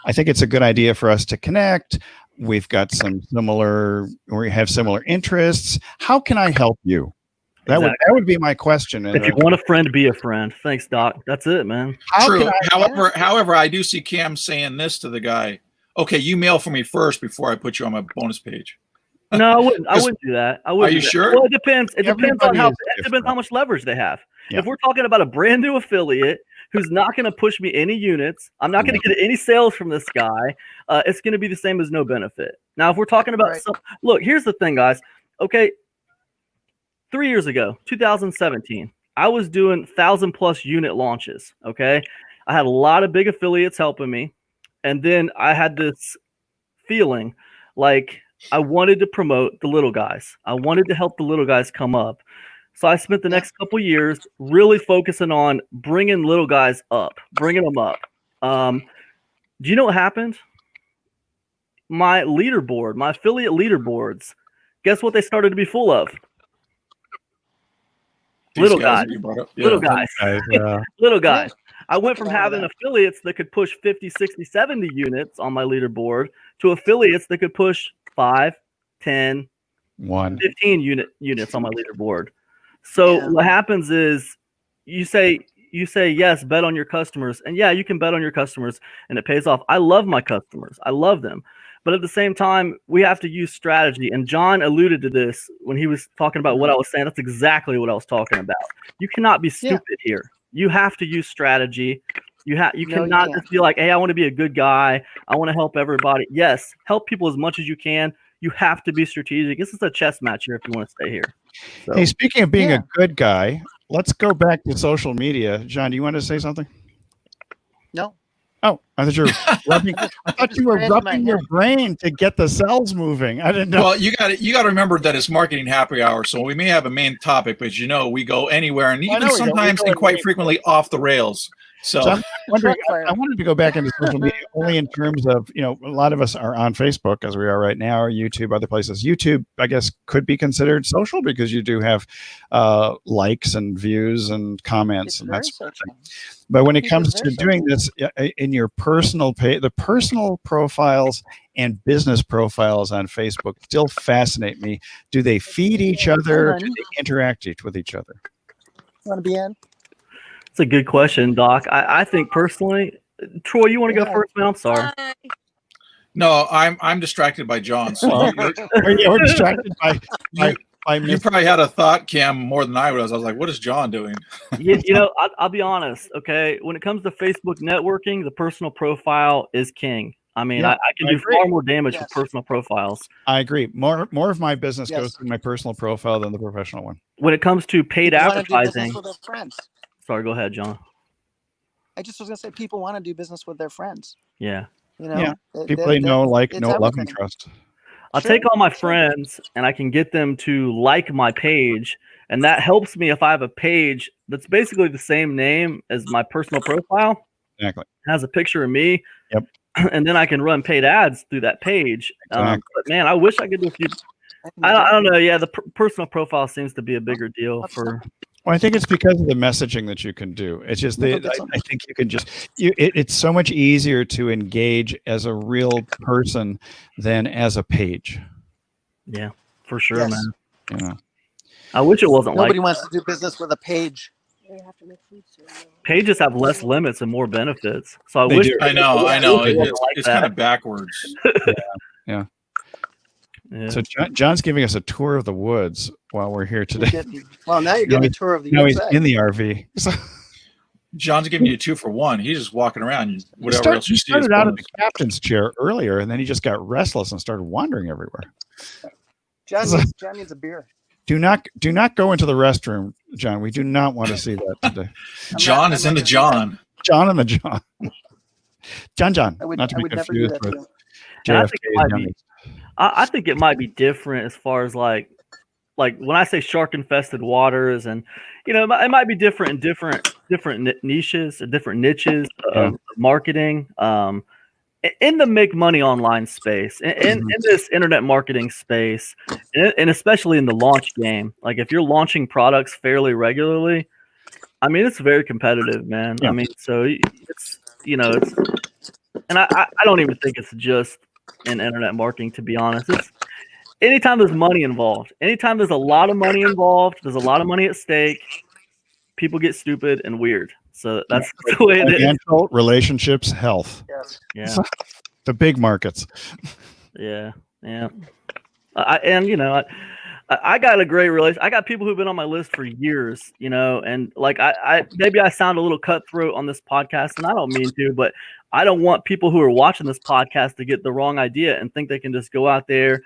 I think it's a good idea for us to connect. We've got we have similar interests. How can I help you? That would be my question. If you want a friend, be a friend. Thanks, Doc. That's it, man. True. However, I do see Cam saying this to the guy. Okay, you mail for me first before I put you on my bonus page. No, I wouldn't. I wouldn't do that. Are you sure? Well, it depends. It depends on how much leverage they have. Yeah. If we're talking about a brand new affiliate who's not going to push me any units, I'm not going to get any sales from this guy. It's going to be the same as no benefit. Now, if we're talking about look, here's the thing, guys. Okay, 3 years ago, 2017, I was doing 1,000+ unit launches. Okay, I had a lot of big affiliates helping me, and then I had this feeling like I wanted to promote the little guys. I wanted to help the little guys come up. So I spent the next couple years really focusing on bringing little guys up, bringing them up. Do you know what happened? My leaderboard, my affiliate leaderboards, guess what they started to be full of? Little guys. Little guys. Little guys. I went from having affiliates that could push 50, 60, 70 units on my leaderboard to affiliates that could push 5, 10, 15 units on my leaderboard. So what happens is you say, you say, yes, bet on your customers. And yeah, you can bet on your customers and it pays off. I love my customers. I love them. But at the same time, we have to use strategy. And John alluded to this when he was talking about what I was saying. That's exactly what I was talking about. You cannot be stupid here. You have to use strategy. You cannot just be like, hey, I want to be a good guy. I want to help everybody. Yes, help people as much as you can. You have to be strategic. This is a chess match here if you want to stay here. So. Hey, speaking of being a good guy, let's go back to social media. John, do you want to say something? No. Oh, I thought you were rubbing. I thought you were rubbing your brain to get the cells moving. I didn't know. Well, you got to remember that it's marketing happy hour, so we may have a main topic, but we go anywhere, and even sometimes and quite frequently off the rails. So I'm wondering, I wanted to go back into social media only in terms of, a lot of us are on Facebook as we are right now, or YouTube, other places. YouTube, I guess, could be considered social because you do have likes and views and comments and that sort of thing. But when it comes to doing this in your personal page, the personal profiles and business profiles on Facebook still fascinate me. Do they feed each other? Do they interact with each other? Want to be in? It's a good question, Doc. I think personally, Troy, you want to go first, man? I'm sorry. No, I'm distracted by John. So you're distracted by you probably had a thought, Cam, more than I was. I was like, what is John doing? I'll be honest. Okay, when it comes to Facebook networking, the personal profile is king. I mean, I can do far more damage with personal profiles. I agree. More of my business goes through my personal profile than the professional one. When it comes to paid advertising, with their friends. Sorry, go ahead, John. I just was gonna say people want to do business with their friends. Yeah. People they know, love, and trust. I'll take all my friends and I can get them to like my page. And that helps me if I have a page that's basically the same name as my personal profile. Exactly. It has a picture of me. Yep. And then I can run paid ads through that page. But man, I wish I could do a few. I don't know. Yeah, the personal profile seems to be a bigger deal for. Well, I think it's because of the messaging that you can do. It's just I think you can just it's so much easier to engage as a real person than as a page. Yeah, for sure, man. I wish it wasn't Nobody wants to do business with a page. Pages have less limits and more benefits. So I wish. I know. It's kind of backwards. Yeah. So John's giving us a tour of the woods while we're here today. Well, now you're getting a tour of the inside. He's in the RV. So, John's giving you a 2 for 1. He's just walking around. Whatever else you see. He started out in the captain's chair earlier, and then he just got restless and started wandering everywhere. John needs a beer. Do not go into the restroom, John. We do not want to see that today. John is into John. John and the John. John. I would not to be never do confused that with JFK. I think it might be different as far as like when I say shark infested waters, and it might be different in different niches, different niches of marketing. In the make money online space, in this internet marketing space, and especially in the launch game, like if you're launching products fairly regularly, I mean it's very competitive, man. Yeah. I mean, so it's and I don't even think it's just in internet marketing, to be honest. It's anytime there's money involved, anytime there's a lot of money involved, there's a lot of money at stake, people get stupid and weird. So that's the way it is. Financial, relationships, health. Yes. Yeah. The big markets. Yeah. I got a great relation. I got people who've been on my list for years, and like I maybe I sound a little cutthroat on this podcast, and I don't mean to, but I don't want people who are watching this podcast to get the wrong idea and think they can just go out there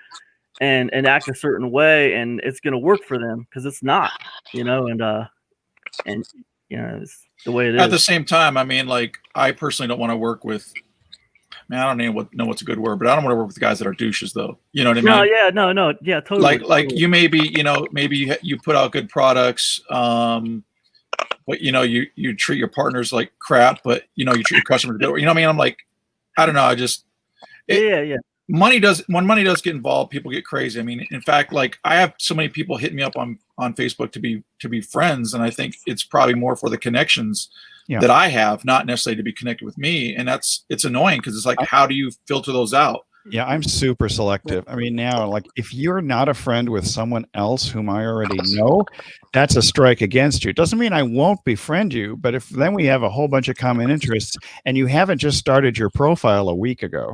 and act a certain way and it's going to work for them, because it's not, and it's the way it is. At the same time, I mean, like, I personally don't want to work with. Man, I don't even know what's a good word, but I don't want to work with guys that are douches, though. You know what I mean? No, totally. Like you maybe you put out good products, but you treat your partners like crap, but you treat your customers good. You know what I mean? I'm like, I don't know. When money does get involved, people get crazy. I mean, in fact, like I have so many people hit me up on Facebook to be friends, and I think it's probably more for the connections that I have, not necessarily to be connected with me. And it's annoying because it's like, how do you filter those out? Yeah, I'm super selective. I mean, now, like, if you're not a friend with someone else whom I already know, that's a strike against you. It doesn't mean I won't befriend you, but if then we have a whole bunch of common interests and you haven't just started your profile a week ago,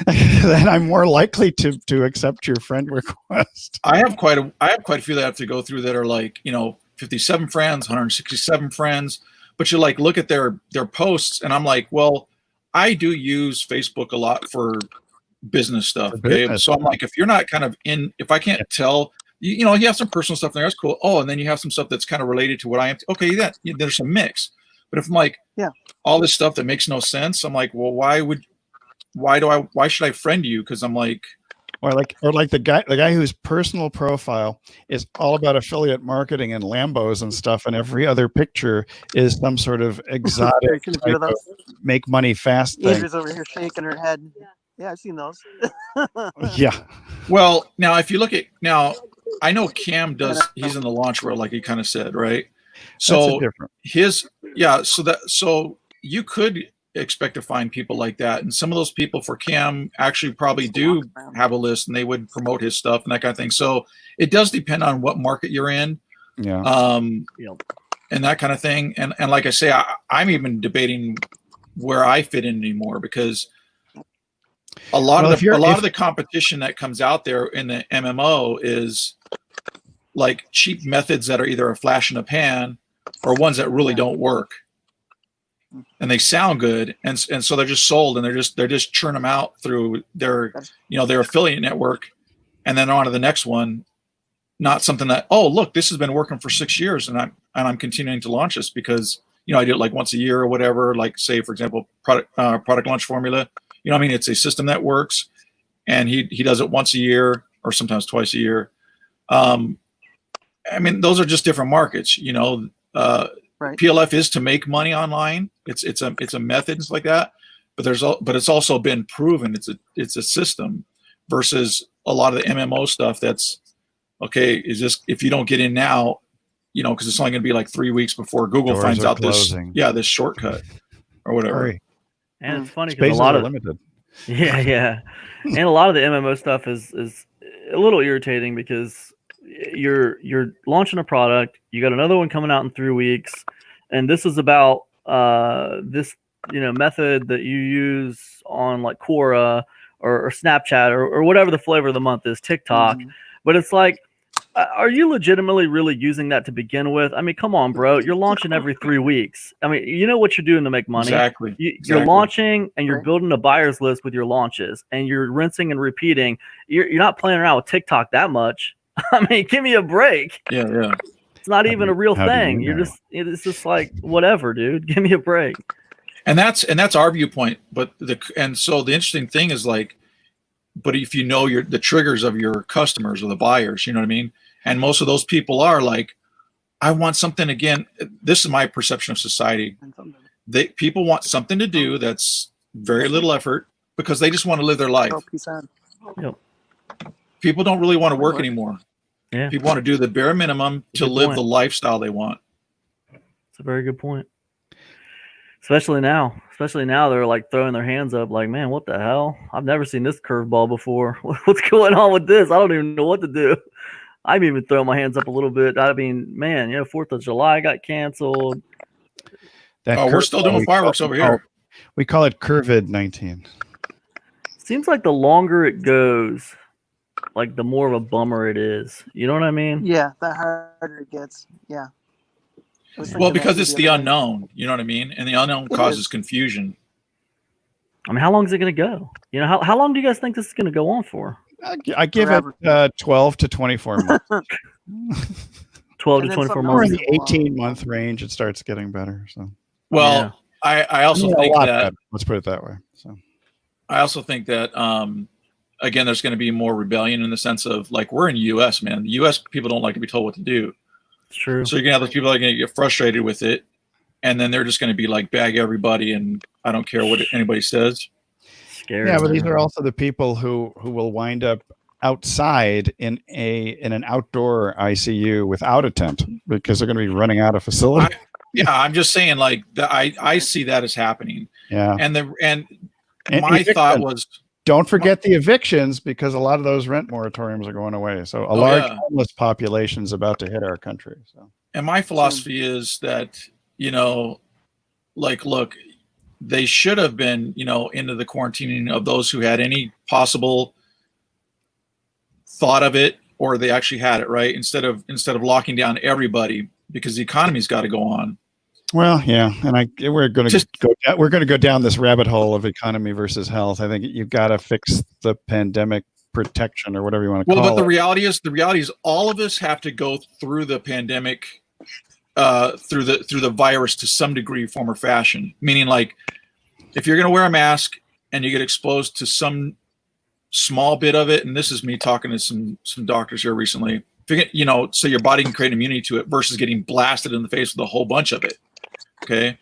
then I'm more likely to accept your friend request. I have quite a few that I have to go through that are like, 57 friends, 167 friends, but you like look at their posts and I'm like, well, I do use Facebook a lot for business stuff. Okay. Business. So I'm like, if you're not kind of if I can't tell, you have some personal stuff there, that's cool. Oh, and then you have some stuff that's kind of related to what I am. Okay. There's some mix. But if I'm like, all this stuff that makes no sense, I'm like, well, why should I friend you? Because I'm like, or like the guy whose personal profile is all about affiliate marketing and Lambos and stuff, and every other picture is some sort of exotic type of make money fast thing. Andrew's over here shaking her head. Yeah, I've seen those. Yeah. Well, now if you look at I know Cam he's in the launch world, like he kind of said, right? So so you could expect to find people like that, and some of those people for Cam actually probably do have a list and they would promote his stuff and that kind of thing. So it does depend on what market you're in, and that kind of thing. And like I say, I'm even debating where I fit in anymore, because a lot of the competition that comes out there in the MMO is like cheap methods that are either a flash in a pan or ones that really don't work. And they sound good, and so they're just sold, and they're just churn them out through their their affiliate network, and then on to the next one. Not something that, oh look, this has been working for 6 years, and I'm continuing to launch this because I do it like once a year or whatever. Like say for example, product launch formula. It's a system that works, and he does it once a year or sometimes twice a year. Those are just different markets. Right. PLF is to make money online. It's a method and stuff like that, but it's also been proven. It's a system versus a lot of the MMO stuff. That's okay. Is this if you don't get in now, because it's only going to be like 3 weeks before Google Doors finds out closing. this shortcut or whatever. Sorry. And it's funny because a lot of limited. Yeah, and a lot of the MMO stuff is a little irritating because you're launching a product, you got another one coming out in 3 weeks, and this is about this method that you use on like Quora or Snapchat or whatever the flavor of the month is, TikTok. But it's like, are you legitimately really using that to begin with? I mean, come on, bro. You're launching every 3 weeks. I mean, you know what you're doing to make money. Exactly. You're launching and you're building a buyer's list with your launches, and you're rinsing and repeating. You're not playing around with TikTok that much. I mean, give me a break. Yeah. It's not even a real thing. It's just like, whatever, dude. Give me a break. And that's our viewpoint. But so the interesting thing is like, but if you know the triggers of your customers or the buyers, you know what I mean? And most of those people are like, I want something again. This is my perception of society. People want something to do that's very little effort because they just want to live their life. Yep. People don't really want to work anymore. Yeah. People want to do the bare minimum to live the lifestyle they want. It's a very good point. Especially now they're like throwing their hands up like, man, what the hell? I've never seen this curveball before. What's going on with this? I don't even know what to do. I'm even throwing my hands up a little bit. I mean, man, 4th of July got canceled. We're still doing fireworks over here. We call it COVID-19. Seems like the longer it goes, like the more of a bummer it is. You know what I mean? Yeah, the harder it gets. Yeah. Well, because it's the unknown, you know what I mean? And the unknown causes confusion. I mean, how long is it going to go? How long do you guys think this is going to go on for? I give it 12 to 24 months. 12 to 24 months. Or in the 18-month range, it starts getting better. So, well, yeah. I also think that better. Let's put it that way. So, I also think that again, there's going to be more rebellion in the sense of like we're in the U.S., man. The U.S. people don't like to be told what to do. It's true. So you're gonna have those people that are gonna get frustrated with it, and then they're just gonna be like bag everybody, and I don't care what anybody says. Scary. Yeah, but these are also the people who will wind up outside in an outdoor ICU without a tent because they're going to be running out of facility. I'm just saying, like I see that as happening. Yeah, and my thought was don't forget the evictions, because a lot of those rent moratoriums are going away. So a large homeless population is about to hit our country. So, and my philosophy is that, like, look, they should have been, into the quarantining of those who had any possible thought of it, or they actually had it, right? Instead of locking down everybody, because the economy's got to go on. Well, yeah, and we're going to go down this rabbit hole of economy versus health. I think you've got to fix the pandemic protection, or whatever you want to call it. Well, but the reality is all of us have to go through the pandemic, through the virus to some degree, form, or fashion. Meaning, like, if you're going to wear a mask and you get exposed to some small bit of it, and this is me talking to some doctors here recently, so your body can create immunity to it versus getting blasted in the face with a whole bunch of it. Okay.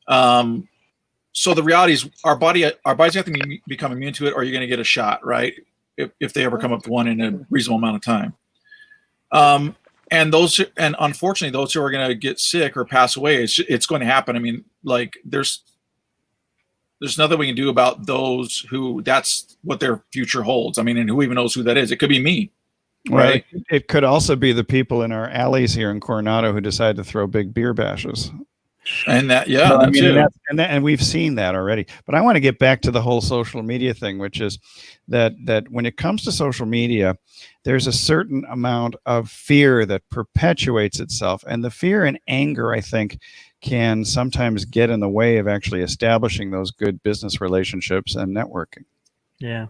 So the reality is our bodies have to become immune to it, or you're going to get a shot, right? If they ever come up to one in a reasonable amount of time. And unfortunately, those who are going to get sick or pass away, it's going to happen. I mean, like, there's nothing we can do about those who that's what their future holds. I mean, and who even knows who that is? It could be me. Right. Well, it could also be the people in our alleys here in Coronado who decide to throw big beer bashes. And that, and we've seen that already. But I want to get back to the whole social media thing, which is that when it comes to social media, there's a certain amount of fear that perpetuates itself, and the fear and anger, I think, can sometimes get in the way of actually establishing those good business relationships and networking. Yeah,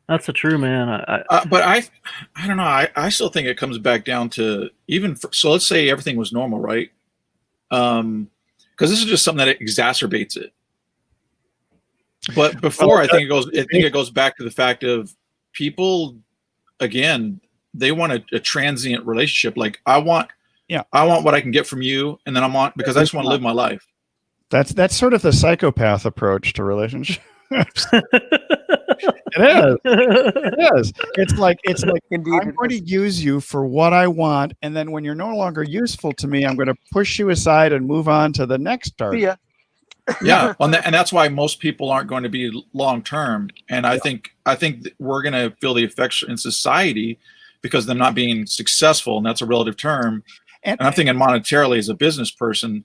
that's the true, man. But I don't know. I still think it comes back down to so let's say everything was normal, right? Because this is just something that exacerbates it. But before, I think it goes back to the fact of people, again, they want a transient relationship. Like, I want what I can get from you, and then because I just want to live my life. That's sort of the psychopath approach to relationships. It is. It's like Indeed, I'm going to use you for what I want, and then when you're no longer useful to me, I'm going to push you aside and move on to the next target. Yeah, and that's why most people aren't going to be long term. And I think we're going to feel the effects in society because they're not being successful, and that's a relative term. And I'm thinking monetarily as a business person,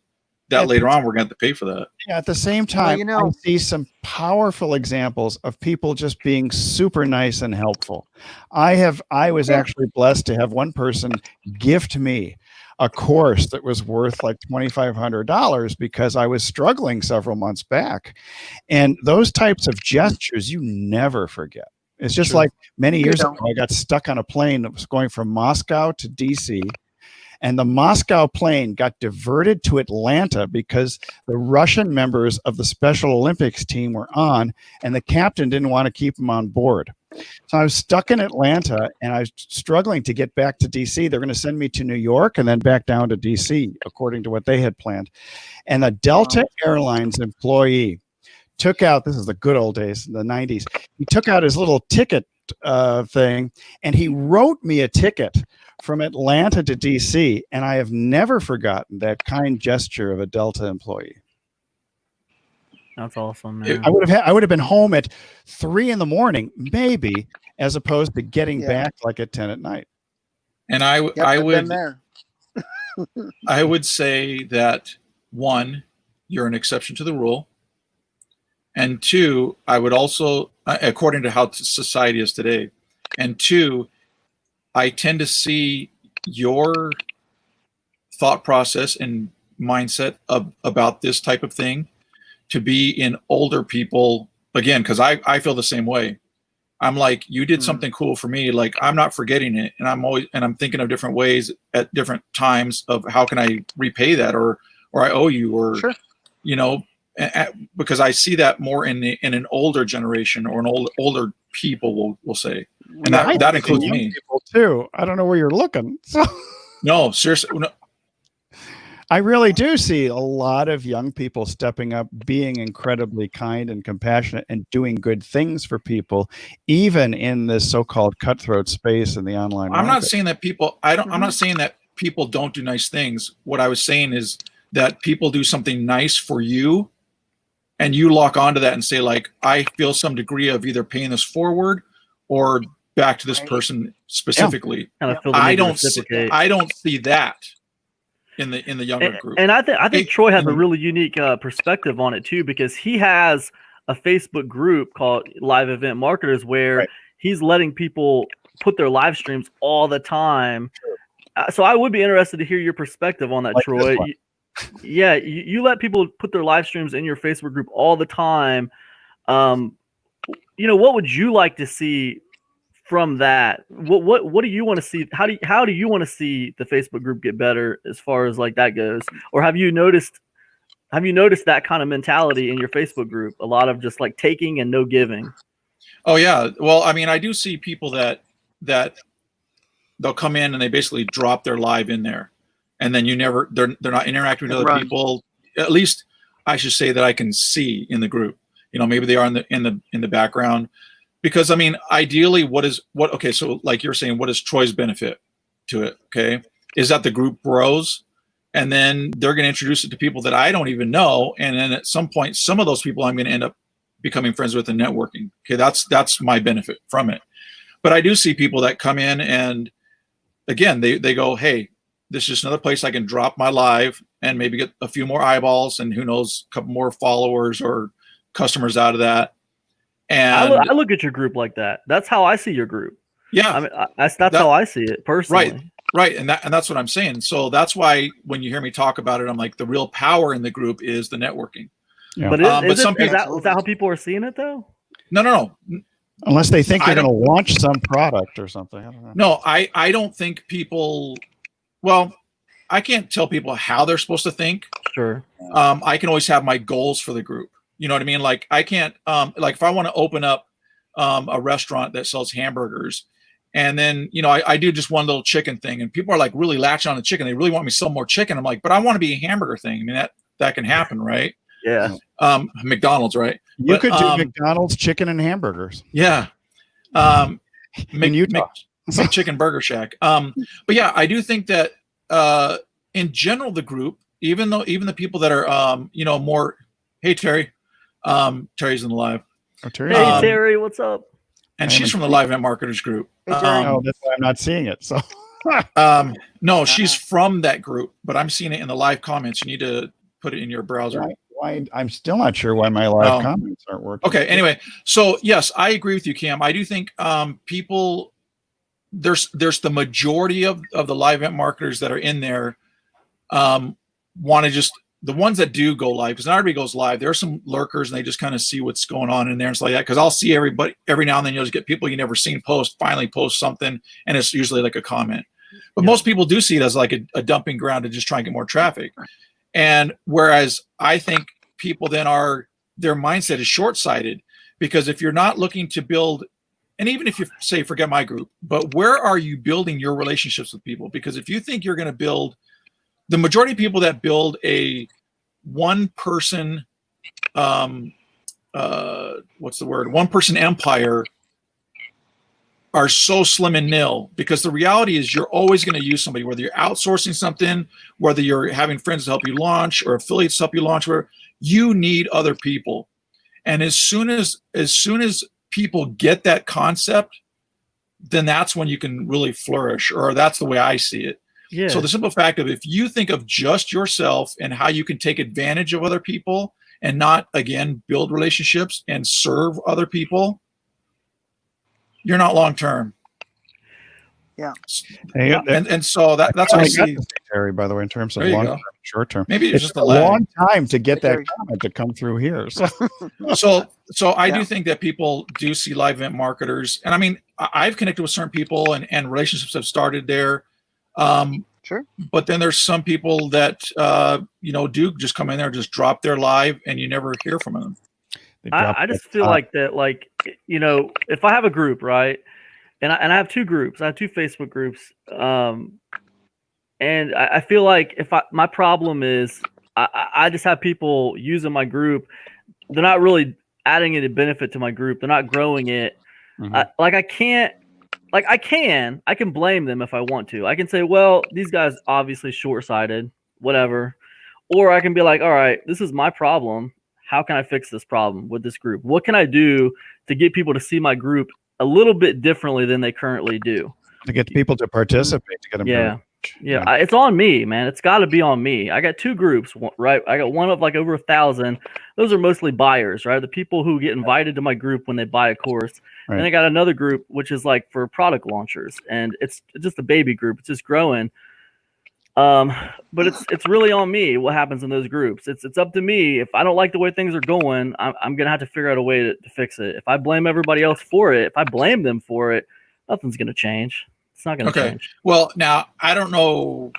that later on we're going to have to pay for that. Yeah, at the same time, I see some powerful examples of people just being super nice and helpful. I was actually blessed to have one person gift me a course that was worth like $2,500 because I was struggling several months back. And those types of gestures you never forget. It's just like many years ago, I got stuck on a plane that was going from Moscow to DC. And the Moscow plane got diverted to Atlanta because the Russian members of the Special Olympics team were on, and the captain didn't want to keep them on board. So I was stuck in Atlanta, and I was struggling to get back to DC. They're going to send me to New York and then back down to DC, according to what they had planned. And a Delta Airlines employee took out, this is the good old days, in the 90s, he took out his little ticket thing, and he wrote me a ticket from Atlanta to DC, and I have never forgotten that kind gesture of a Delta employee. That's awesome, man. I would have been home at 3 a.m, maybe, as opposed to getting back like at 10 at night. And I would say that, one, you're an exception to the rule, and two, I would also, according to how society is today, and two, I tend to see your thought process and mindset about this type of thing to be in older people, again, because I feel the same way. I'm like, you did something cool for me. Like, I'm not forgetting it. And I'm thinking of different ways at different times of how can I repay that, or I owe you, or, because I see that more in an older generation, or an older people will say. And that includes me people too. I don't know where you're looking. So. No, seriously. No. I really do see a lot of young people stepping up, being incredibly kind and compassionate, and doing good things for people, even in this so-called cutthroat space in the online market. I'm not saying that people. I'm not saying that people don't do nice things. What I was saying is that people do something nice for you, and you lock onto that and say like, I feel some degree of either paying this forward or back to this person specifically. Kind of feel the need to reciprocate. I don't see that in the younger group. And I think Troy has a really unique perspective on it too, because he has a Facebook group called Live Event Marketers where he's letting people put their live streams all the time. So I would be interested to hear your perspective on that, Troy. You let people put their live streams in your Facebook group all the time. What would you like to see from that? What do you want to see? How do you want to see the Facebook group get better as far as like that goes? Or have you noticed that kind of mentality in your Facebook group? A lot of just like taking and no giving. Oh yeah. Well, I mean, I do see people that they'll come in and they basically drop their live in there, and then they're not interacting with other people. At least I should say that I can see in the group. Maybe they are in the background. Because I mean, ideally, okay, so like you're saying, what is Troy's benefit to it? Okay, is that the group grows, and then they're going to introduce it to people that I don't even know, and then at some point, some of those people I'm going to end up becoming friends with and networking. Okay, that's my benefit from it. But I do see people that come in and again, they go, hey, this is just another place I can drop my live and maybe get a few more eyeballs and who knows, a couple more followers or customers out of that. And I look at your group like that. That's how I see your group. Yeah, I mean, that's how I see it personally. Right, and that's what I'm saying. So that's why when you hear me talk about it, I'm like, the real power in the group is the networking. Yeah. But is that how people are seeing it though? No. Unless they think they're going to launch some product or something. I don't know. No, I don't think people. Well, I can't tell people how they're supposed to think. Sure. I can always have my goals for the group. You know what I mean? Like I can't, like if I want to open up a restaurant that sells hamburgers and then, I do just one little chicken thing and people are like really latching on the chicken. They really want me to sell more chicken. I'm like, but I want to be a hamburger thing. I mean, that can happen, right? Yeah. McDonald's, right? You could do McDonald's chicken and hamburgers. Yeah. In Utah. Chicken Burger Shack. But yeah, I do think that in general, the group, even the people that are, more, hey, Terry, Terry's in the live. Oh, Terry. Hey, Terry, what's up? And she's from the Live Event Marketers group. Hey, Terry. No, that's why I'm not seeing it. So, no, she's from that group, but I'm seeing it in the live comments. You need to put it in your browser. Why I'm still not sure why my live comments aren't working. Okay. Anyway, so yes, I agree with you, Cam. I do think people there's the majority of the live event marketers that are in there want to just the ones that do go live, because not everybody goes live. There are some lurkers and they just kind of see what's going on in there and stuff like that. Because I'll see everybody every now and then. You'll just get people you never seen finally post something, and it's usually like a comment. But most people do see it as like a dumping ground to just try and get more traffic. And whereas I think people then their mindset is short-sighted, because if you're not looking to build, and even if you say, forget my group, but where are you building your relationships with people? Because if you think you're going to build, the majority of people that build a one-person, one-person empire are so slim and nil, because the reality is you're always going to use somebody, whether you're outsourcing something, whether you're having friends to help you launch or affiliates to help you launch, where you need other people. And as soon as people get that concept, then that's when you can really flourish, or that's the way I see it. Yeah. So the simple fact of, if you think of just yourself and how you can take advantage of other people and not, again, build relationships and serve other people, you're not long-term. Yeah. Hey, and so that's what I see. Terry, by the way, in terms of long-term, short-term. Maybe it's just a long time to get that comment to come through here. So I do think that people do see live event marketers. And I mean, I've connected with certain people and relationships have started there. Sure. But then there's some people that, do just come in there, just drop their live, and you never hear from them. I just feel like that, if I have a group, right, and I have two groups, I have two Facebook groups, and I feel like my problem is I just have people using my group. They're not really adding any benefit to my group. They're not growing it. Mm-hmm. I can blame them if I want to. I can say, well, these guys obviously short-sighted, whatever. Or I can be like, all right, this is my problem. how can I fix this problem with this group? What can I do to get people to see my group a little bit differently than they currently do? To get people to participate, to get them Yeah. to Yeah, it's on me, man. It's got to be on me. I got 2 groups, right? I got one of like over 1,000. Those are mostly buyers, right? The people who get invited to my group when they buy a course. Right. And I got another group, which is like for product launchers, and it's just a baby group. It's just growing. But it's really on me what happens in those groups. It's up to me. If I don't like the way things are going, I'm gonna have to figure out a way to fix it. If I blame everybody else for it, if I blame them for it, nothing's gonna change. It's not gonna change. Well, now I don't know,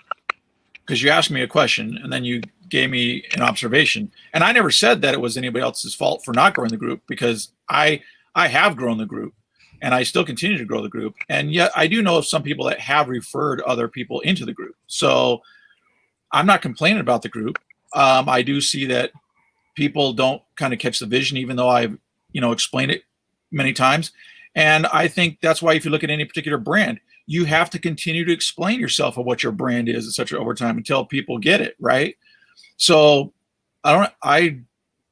because you asked me a question and then you gave me an observation, and I never said that it was anybody else's fault for not growing the group, because I have grown the group and I still continue to grow the group. And yet I do know of some people that have referred other people into the group. So I'm not complaining about the group. I do see that people don't kind of catch the vision, even though I've, explained it many times. And I think that's why if you look at any particular brand, you have to continue to explain yourself of what your brand is, et cetera, over time until people get it, right? So I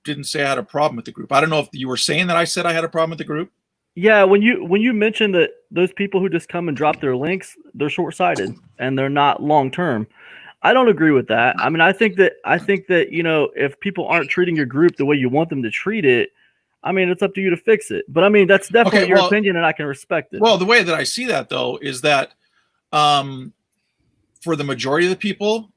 didn't say I had a problem with the group. I don't know if you were saying that I said I had a problem with the group. Yeah, when you mentioned that those people who just come and drop their links, they're short-sighted and they're not long-term. I don't agree with that. I mean, I think that if people aren't treating your group the way you want them to treat it, I mean, it's up to you to fix it. But I mean, that's definitely your opinion, and I can respect it. Well, the way that I see that, though, is that for the majority of the people,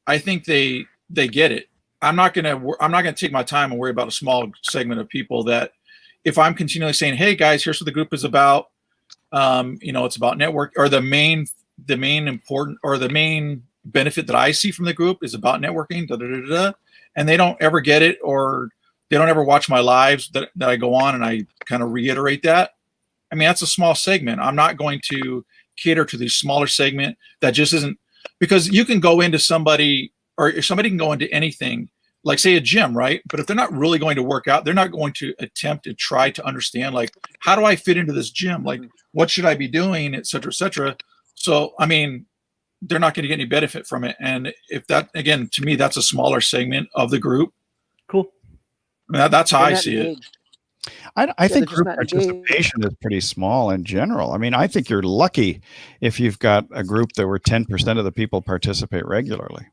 I think they get it. I'm not gonna take my time and worry about a small segment of people that, if I'm continually saying, "Hey guys, here's what the group is about," it's about network, or the main important, or the main benefit that I see from the group is about networking, and they don't ever get it, or they don't ever watch my lives that I go on and I kind of reiterate that. I mean, that's a small segment. I'm not going to cater to the smaller segment that just isn't, because you can go into somebody, or somebody can go into anything, like say a gym, right? But if they're not really going to work out, they're not going to attempt to try to understand, like, how do I fit into this gym? Like, what should I be doing, et cetera, et cetera. So, I mean, they're not going to get any benefit from it. And if that, again, to me, that's a smaller segment of the group. Cool. I mean, that's how I see it. I think group participation is pretty small in general. I mean, I think you're lucky if you've got a group that where 10% of the people participate regularly.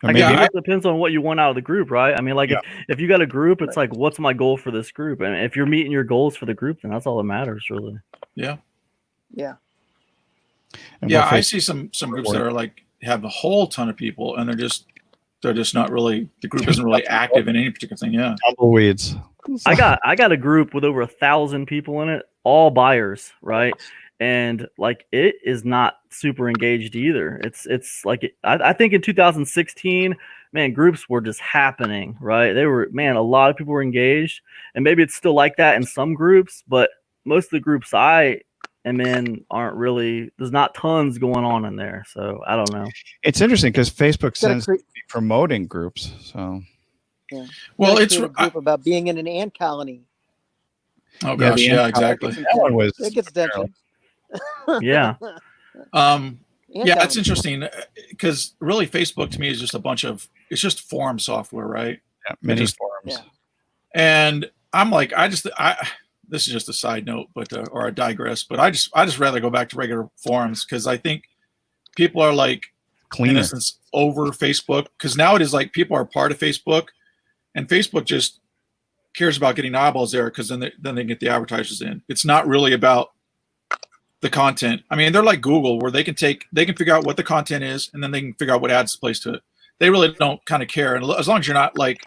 I guess it depends on what you want out of the group, right? I mean, like if you got a group, it's like, what's my goal for this group? And if you're meeting your goals for the group, then that's all that matters, really. Yeah. Yeah. Yeah, I see some groups that are like have a whole ton of people, and they're just not really, the group isn't really active in any particular thing. Yeah. Tumbleweeds. I got a group with over 1,000 people in it, all buyers, right? And like, it is not super engaged either. It's like, I think in 2016, man, groups were just happening, right? They were, man, a lot of people were engaged, and maybe it's still like that in some groups, but most of the groups I am in aren't really, there's not tons going on in there. So I don't know. It's interesting because Facebook seems to be promoting groups. So, yeah. Well, it's a group about being in an ant colony. Oh gosh, yeah, exactly. That one was. It gets attention. Yeah. Yeah, it's interesting because really Facebook to me is just it's just forum software, right? Yeah, many forums. Yeah. And I'm like, this is just a side note, but or I digress, but I just rather go back to regular forums, because I think people are like, in essence, over Facebook, because now it is like people are part of Facebook, and Facebook just cares about getting eyeballs there, because then they get the advertisers in. It's not really about the content. I mean, they're like Google, where they can figure out what the content is, and then they can figure out what ads to place to it. They really don't kind of care, and as long as you're not like,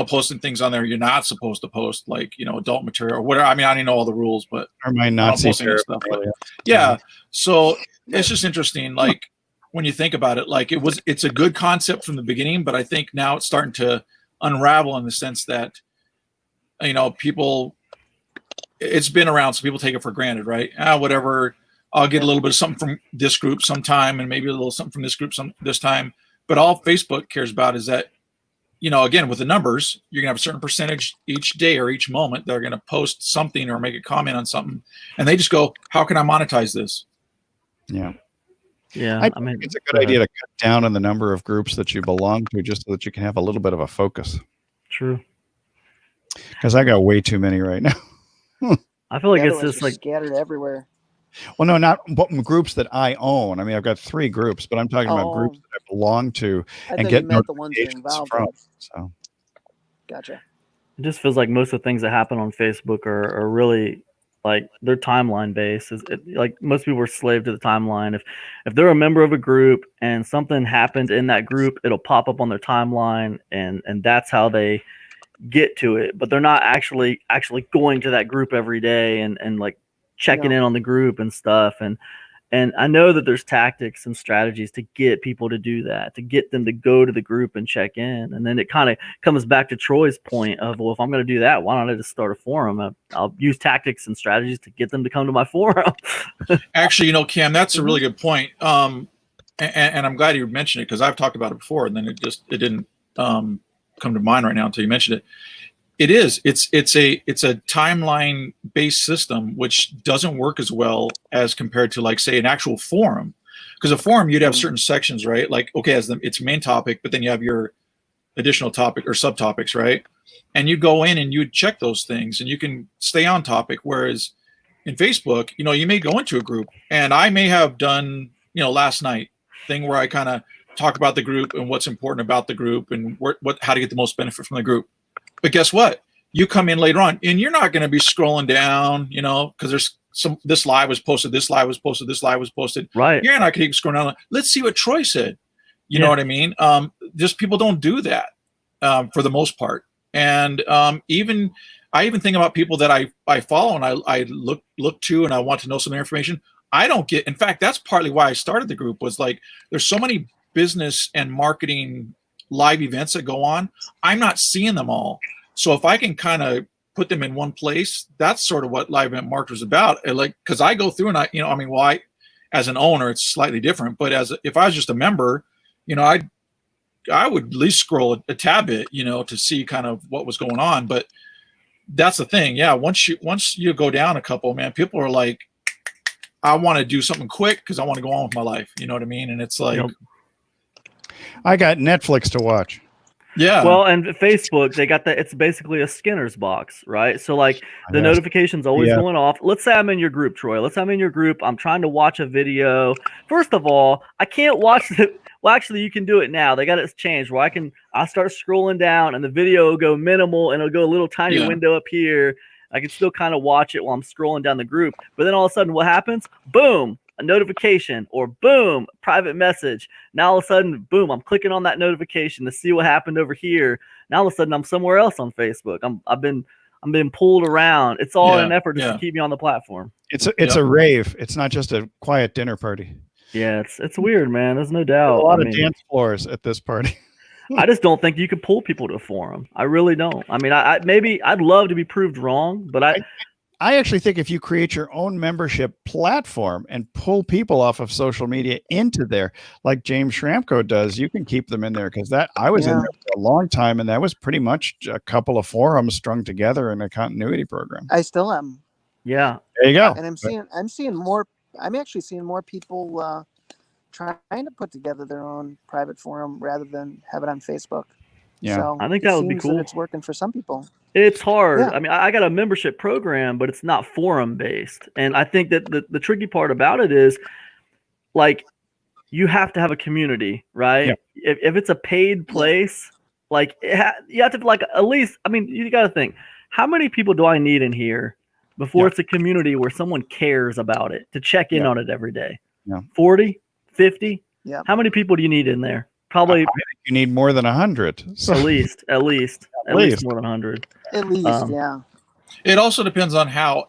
posting things on there you're not supposed to post, like, adult material or whatever. I mean, I don't know all the rules, but or my Nazi stuff. But yeah, so it's just interesting, like, when you think about it, like, it's a good concept from the beginning, but I think now it's starting to unravel in the sense that, people, it's been around, so people take it for granted, right? Whatever, I'll get a little bit of something from this group sometime, and maybe a little something from this group this time. But all Facebook cares about is that, again, with the numbers, you're gonna have a certain percentage each day or each moment they're gonna post something or make a comment on something, and they just go, how can I monetize this? Yeah. Yeah, I mean, it's a good idea to cut down on the number of groups that you belong to, just so that you can have a little bit of a focus. True. Because I got way too many right now. I feel like The it's other ones just are like scattered everywhere. Well, no, not but groups that I own. I mean, I've got 3 groups, but I'm talking about groups Oh, that I belong to I and thought get you meant the ones you're notifications involved from. with. So Gotcha. it just feels like most of the things that happen on Facebook are really like they're timeline based. Like most people are slave to the timeline. If they're a member of a group and something happened in that group, it'll pop up on their timeline, and that's how they get to it. But they're not actually going to that group every day and like checking No. in on the group and stuff. And I know that there's tactics and strategies to get people to do that, to get them to go to the group and check in. And then it kind of comes back to Troy's point of, well, if I'm going to do that, why don't I just start a forum? I'll use tactics and strategies to get them to come to my forum. Actually, Cam, that's a really good point. And I'm glad you mentioned it because I've talked about it before, and then it didn't come to mind right now until you mentioned it. It is. It's a timeline based system, which doesn't work as well as compared to like say an actual forum, because a forum you'd have certain sections, right? Like okay, as its main topic, but then you have your additional topic or subtopics, right? And you go in and you check those things, and you can stay on topic. Whereas in Facebook, you may go into a group, and I may have done last night thing where I kind of talk about the group and what's important about the group and how to get the most benefit from the group. But guess what? You come in later on, and you're not going to be scrolling down, because there's this live was posted, this live was posted, this live was posted. Right. You're not going to keep scrolling down. Let's see what Troy said. You know what I mean? Just people don't do that for the most part. And I even think about people that I follow and I look to and I want to know some information. I don't get. In fact, that's partly why I started the group. Was like there's so many business and marketing live events that go on. I'm not seeing them all. So if I can kind of put them in one place, that's sort of what live event marketer is about. Because I go through and I as an owner, it's slightly different. But if I was just a member, I would at least scroll a tad bit, to see kind of what was going on. But that's the thing. Yeah. Once you go down a couple, man, people are like, I want to do something quick because I want to go on with my life. You know what I mean? And it's like, I got Netflix to watch. Yeah. Well, and Facebook, they got that. It's basically a Skinner's box, right? So like the notification's always going off. Let's say I'm in your group, Troy. Let's say I'm in your group. I'm trying to watch a video. First of all, I can't watch the. Well, actually, you can do it now. They got it changed where I start scrolling down and the video will go minimal and it'll go a little tiny window up here. I can still kind of watch it while I'm scrolling down the group. But then all of a sudden, what happens? Boom. A notification, or boom, private message. Now all of a sudden, boom, I'm clicking on that notification to see what happened over here. Now all of a sudden I'm somewhere else on Facebook. I'm being pulled around. It's all in an effort just to keep me on the platform. It's a rave. It's not just a quiet dinner party. Yeah, it's weird, man. There's no doubt. A lot of dance floors at this party. I just don't think you could pull people to a forum. I really don't. I mean, I'd love to be proved wrong, but I actually think if you create your own membership platform and pull people off of social media into there, like James Schramko does, you can keep them in there. Because I was in there for a long time, and that was pretty much a couple of forums strung together in a continuity program. I still am. Yeah, there you go. And I'm seeing more. I'm actually seeing more people trying to put together their own private forum rather than have it on Facebook. Yeah, so I think that would be cool. It's working for some people. It's hard. Yeah. I mean, I got a membership program, but it's not forum based. And I think that the tricky part about it is like you have to have a community, right? Yeah. If it's a paid place, like you have to like at least, I mean, you got to think, how many people do I need in here before it's a community where someone cares about it to check in on it every day? Yeah. 40, 50? Yeah. How many people do you need in there? Probably. I think you need more than 100. So. At least more than 100. At least, yeah. It also depends on how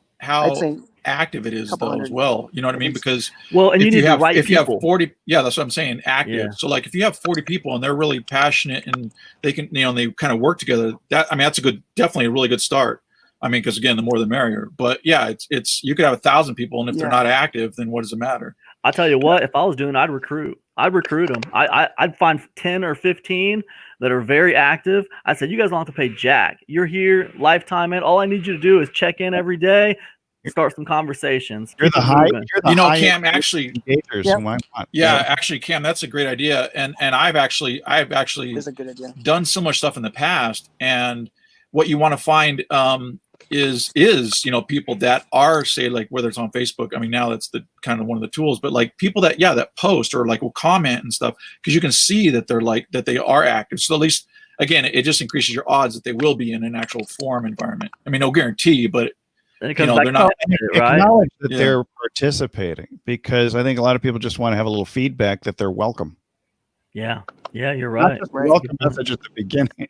active it is, though, as well. You know what I mean? Because and you need the right if people. You have 40, that's what I'm saying, active. Yeah. So, like, if you have 40 people and they're really passionate and they can, they kind of work together. That's definitely a really good start. I mean, because again, the more the merrier. But yeah, it's you could have 1,000 people, and if they're not active, then what does it matter? I tell you what, if I was doing, I'd recruit them. I'd find 10 or 15 that are very active. I said, you guys don't have to pay jack. You're here, lifetime, man. All I need you to do is check in every day. start some conversations. You're Keep the it high. moving. You're the You know, high Cam, actually, engagers Yep. who I want. yeah, actually, Cam, that's a great idea. And I've actually It's a good idea. done so much stuff in the past, and what you want to find is people that are, say, like, whether it's on Facebook. I mean, now that's the kind of one of the tools, but like people that that post or like will comment and stuff, because you can see that they are active. So at least, again, it just increases your odds that they will be in an actual forum environment. I mean, no guarantee, but And it comes they're back not. to it, right? Acknowledge that Yeah. they're participating, because I think a lot of people just want to have a little feedback that they're welcome. Yeah, you're Not right. just a Right. welcome message at the beginning.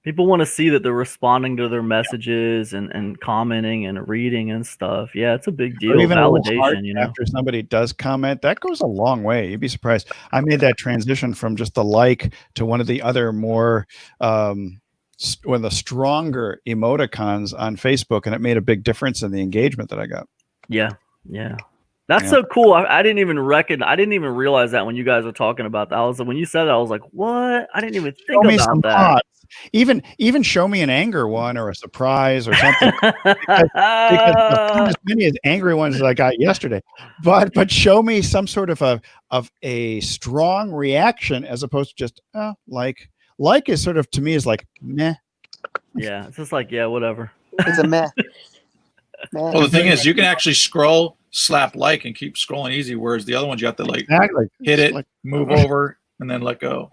People want to see that they're responding to their messages and commenting and reading and stuff. Yeah, it's a big deal. Or even a little heart Validation, after somebody does comment, that goes a long way. You'd be surprised. I made that transition from just the like to one of the other more one of the stronger emoticons on Facebook, and it made a big difference in the engagement that I got. Yeah. That's Yeah. so cool. I didn't even realize that when you guys were talking about that. When you said that, I was like, what? I didn't even think Show me some about that. thoughts. Even show me an anger one or a surprise or something. because not as many as angry ones as I got yesterday, but show me some sort of a strong reaction, as opposed to just like is sort of, to me, is like meh. Yeah, it's just like, yeah, whatever. It's a meh. Well, the thing is, you can actually scroll, slap like, and keep scrolling easy. Whereas the other ones, you have to like Exactly. hit it, Like, move over, and then let go.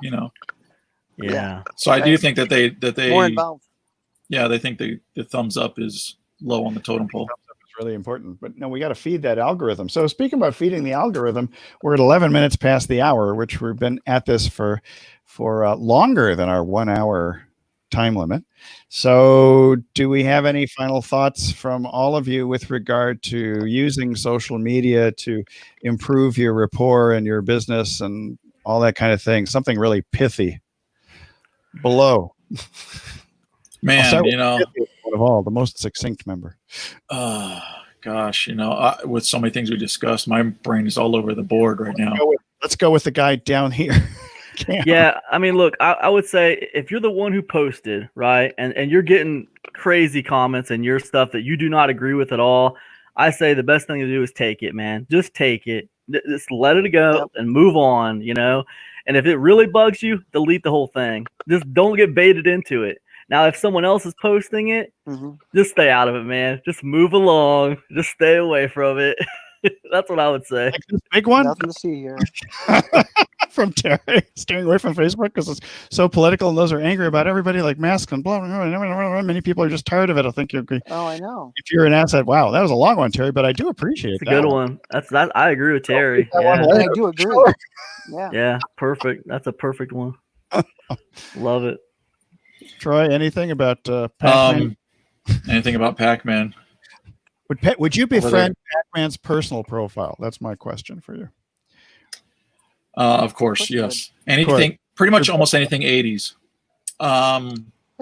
Yeah. So I do think that they More involved. they think the thumbs up is low on the totem pole. It's really important, but no, we got to feed that algorithm. So speaking about feeding the algorithm, we're at 11 minutes past the hour, which we've been at this for longer than our 1 hour time limit. So do we have any final thoughts from all of you with regard to using social media to improve your rapport and your business and all that kind of thing? Something really pithy below. Man, One of all, the most succinct member. Gosh, with so many things we discussed, my brain is all over the board right now. Let's go with the guy down here. Yeah, I mean, look, I would say if you're the one who posted, right, and you're getting crazy comments and your stuff that you do not agree with at all, I say the best thing to do is take it, man. Just take it. Just let it go and move on, And if it really bugs you, delete the whole thing. Just don't get baited into it. Now, if someone else is posting it, just stay out of it, man. Just move along. Just stay away from it. That's what I would say. Like this big one? Nothing to see here. From Terry, steering away from Facebook because it's so political, and those are angry about everybody, like masks and blah, blah, blah, blah. Many people are just tired of it. I think you agree. Oh, I know. If you're an asset, wow, that was a long one, Terry, but I do appreciate It's a that good one. That I agree with Terry. that one Yeah. later. I do agree. Sure. Yeah. Perfect. That's a perfect one. Love it. Troy, anything about Pac-Man? Anything about Pac-Man? Would you befriend Pac-Man's personal profile? That's my question for you. Of course, yes. Anything, pretty much almost anything 80s. I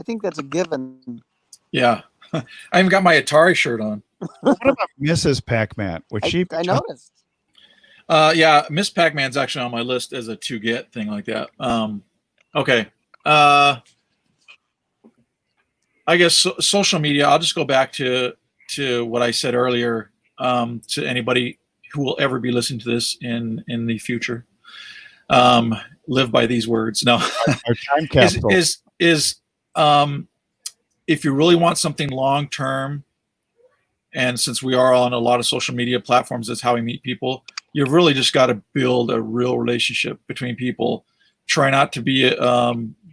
think that's a given. Yeah. I even got my Atari shirt on. What about Mrs. Pac-Man? Would she? I noticed. Yeah, Miss Pac-Man's actually on my list as a to get thing like that. Okay. I guess social media, I'll just go back to what I said earlier, to anybody who will ever be listening to this in the future. Live by these words. No. Our time capsule. is if you really want something long term, and since we are on a lot of social media platforms, that's how we meet people. You've really just got to build a real relationship between people. Try not to be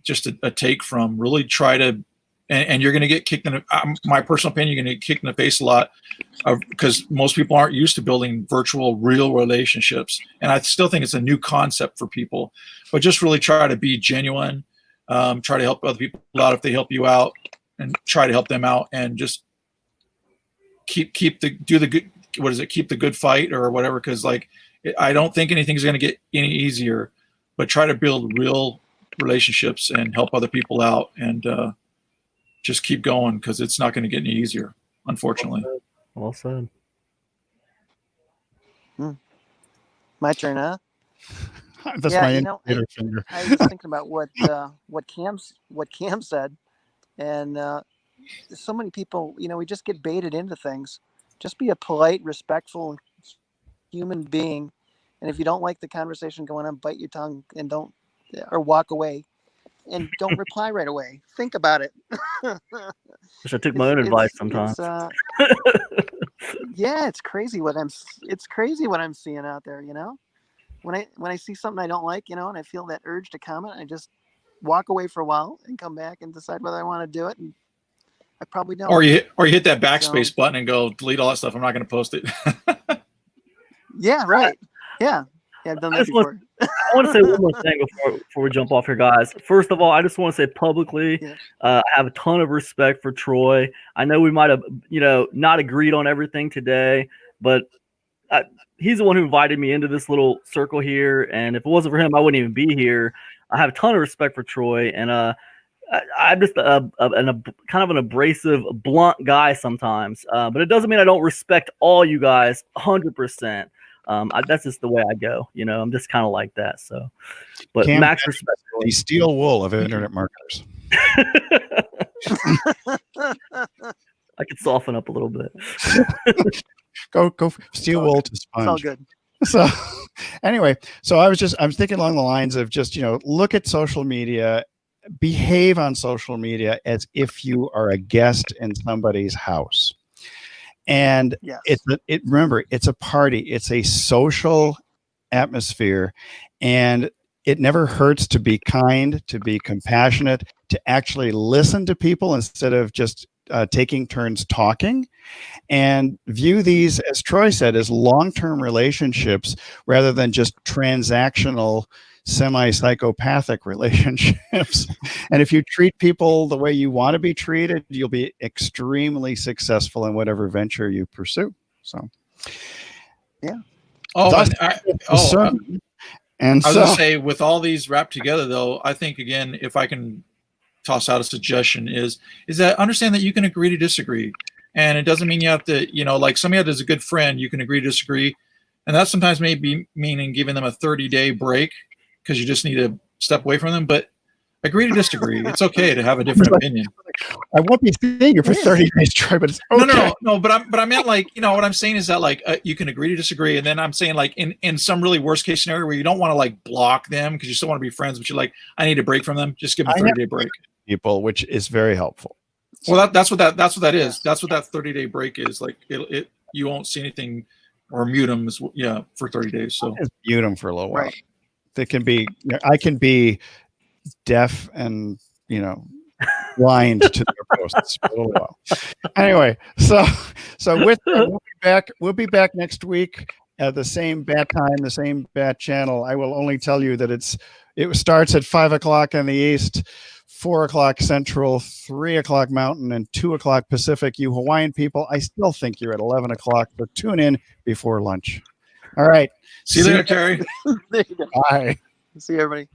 just a take from. Really try to, and you're going to get kicked in my personal opinion, you're going to get kicked in the face a lot, because most people aren't used to building virtual, real relationships. And I still think it's a new concept for people. But just really try to be genuine. Try to help other people out if they help you out, and try to help them out, and just keep the good. What is it? Keep the good fight or whatever. Because I don't think anything's going to get any easier. But try to build real relationships and help other people out, and just keep going, because it's not going to get any easier, unfortunately. Well said. My turn, huh? That's Yeah, my indicator finger. I was thinking about what Cam said, and so many people, we just get baited into things. Just be a polite, respectful human being. And if you don't like the conversation going on, bite your tongue and don't, or walk away and don't reply right away. Think about it. Wish I took my own advice sometimes. Yeah, it's crazy what I'm seeing out there, you know? When I see something I don't like, you know, and I feel that urge to comment, I just walk away for a while and come back and decide whether I want to do it. And I probably don't. Or you hit that backspace button and go delete all that stuff. I'm not going to post it. Yeah, right. Yeah, I've done that before. I want to say one more thing before we jump off here, guys. First of all, I just want to say publicly, I have a ton of respect for Troy. I know we might have, not agreed on everything today, but he's the one who invited me into this little circle here. And if it wasn't for him, I wouldn't even be here. I have a ton of respect for Troy, and I'm just kind of an abrasive, blunt guy sometimes. But it doesn't mean I don't respect all you guys 100%. That's just the way I go. I'm just kind of like that. So, but Cam, max respect. The steel wool of internet marketers. I could soften up a little bit. Go steel wool to sponge. It's all good. So anyway, I'm thinking along the lines of just, look at social media, behave on social media as if you are a guest in somebody's house. And remember, it's a party. It's a social atmosphere, and it never hurts to be kind, to be compassionate, to actually listen to people instead of just taking turns talking, and view these, as Troy said, as long-term relationships rather than just transactional, semi-psychopathic relationships. And if you treat people the way you want to be treated, you'll be extremely successful in whatever venture you pursue. So, yeah. I was going to say, with all these wrapped together, though, I think, again, if I can toss out a suggestion, is that understand that you can agree to disagree. And it doesn't mean you have to, like somebody that's a good friend, you can agree to disagree. And that sometimes may be meaning giving them a 30-day break because you just need to step away from them. But agree to disagree. It's okay to have a different opinion. I won't be seeing you for 30 days, Troy, but it's okay. No. But I meant, like, what I'm saying is that, like, you can agree to disagree. And then I'm saying, like, in some really worst case scenario where you don't want to, like, block them because you still want to be friends, but you're like, I need a break from them. Just give them a 30-day break. People, which is very helpful. Well, that's what that is. That's what that 30-day break is. Like, it you won't see anything or mute them for 30 days. So just mute them for a little while. Right. They can be. I can be deaf and blind to their posts for a little while. Anyway, so we'll be back next week at the same bat time, the same bat channel. I will only tell you that it starts at 5:00 in the East, 4:00 Central, 3:00 Mountain, and 2:00 Pacific. You Hawaiian people, I still think you're at 11:00, so tune in before lunch. All right. See you later, Terry. There you go. Bye. See you, everybody.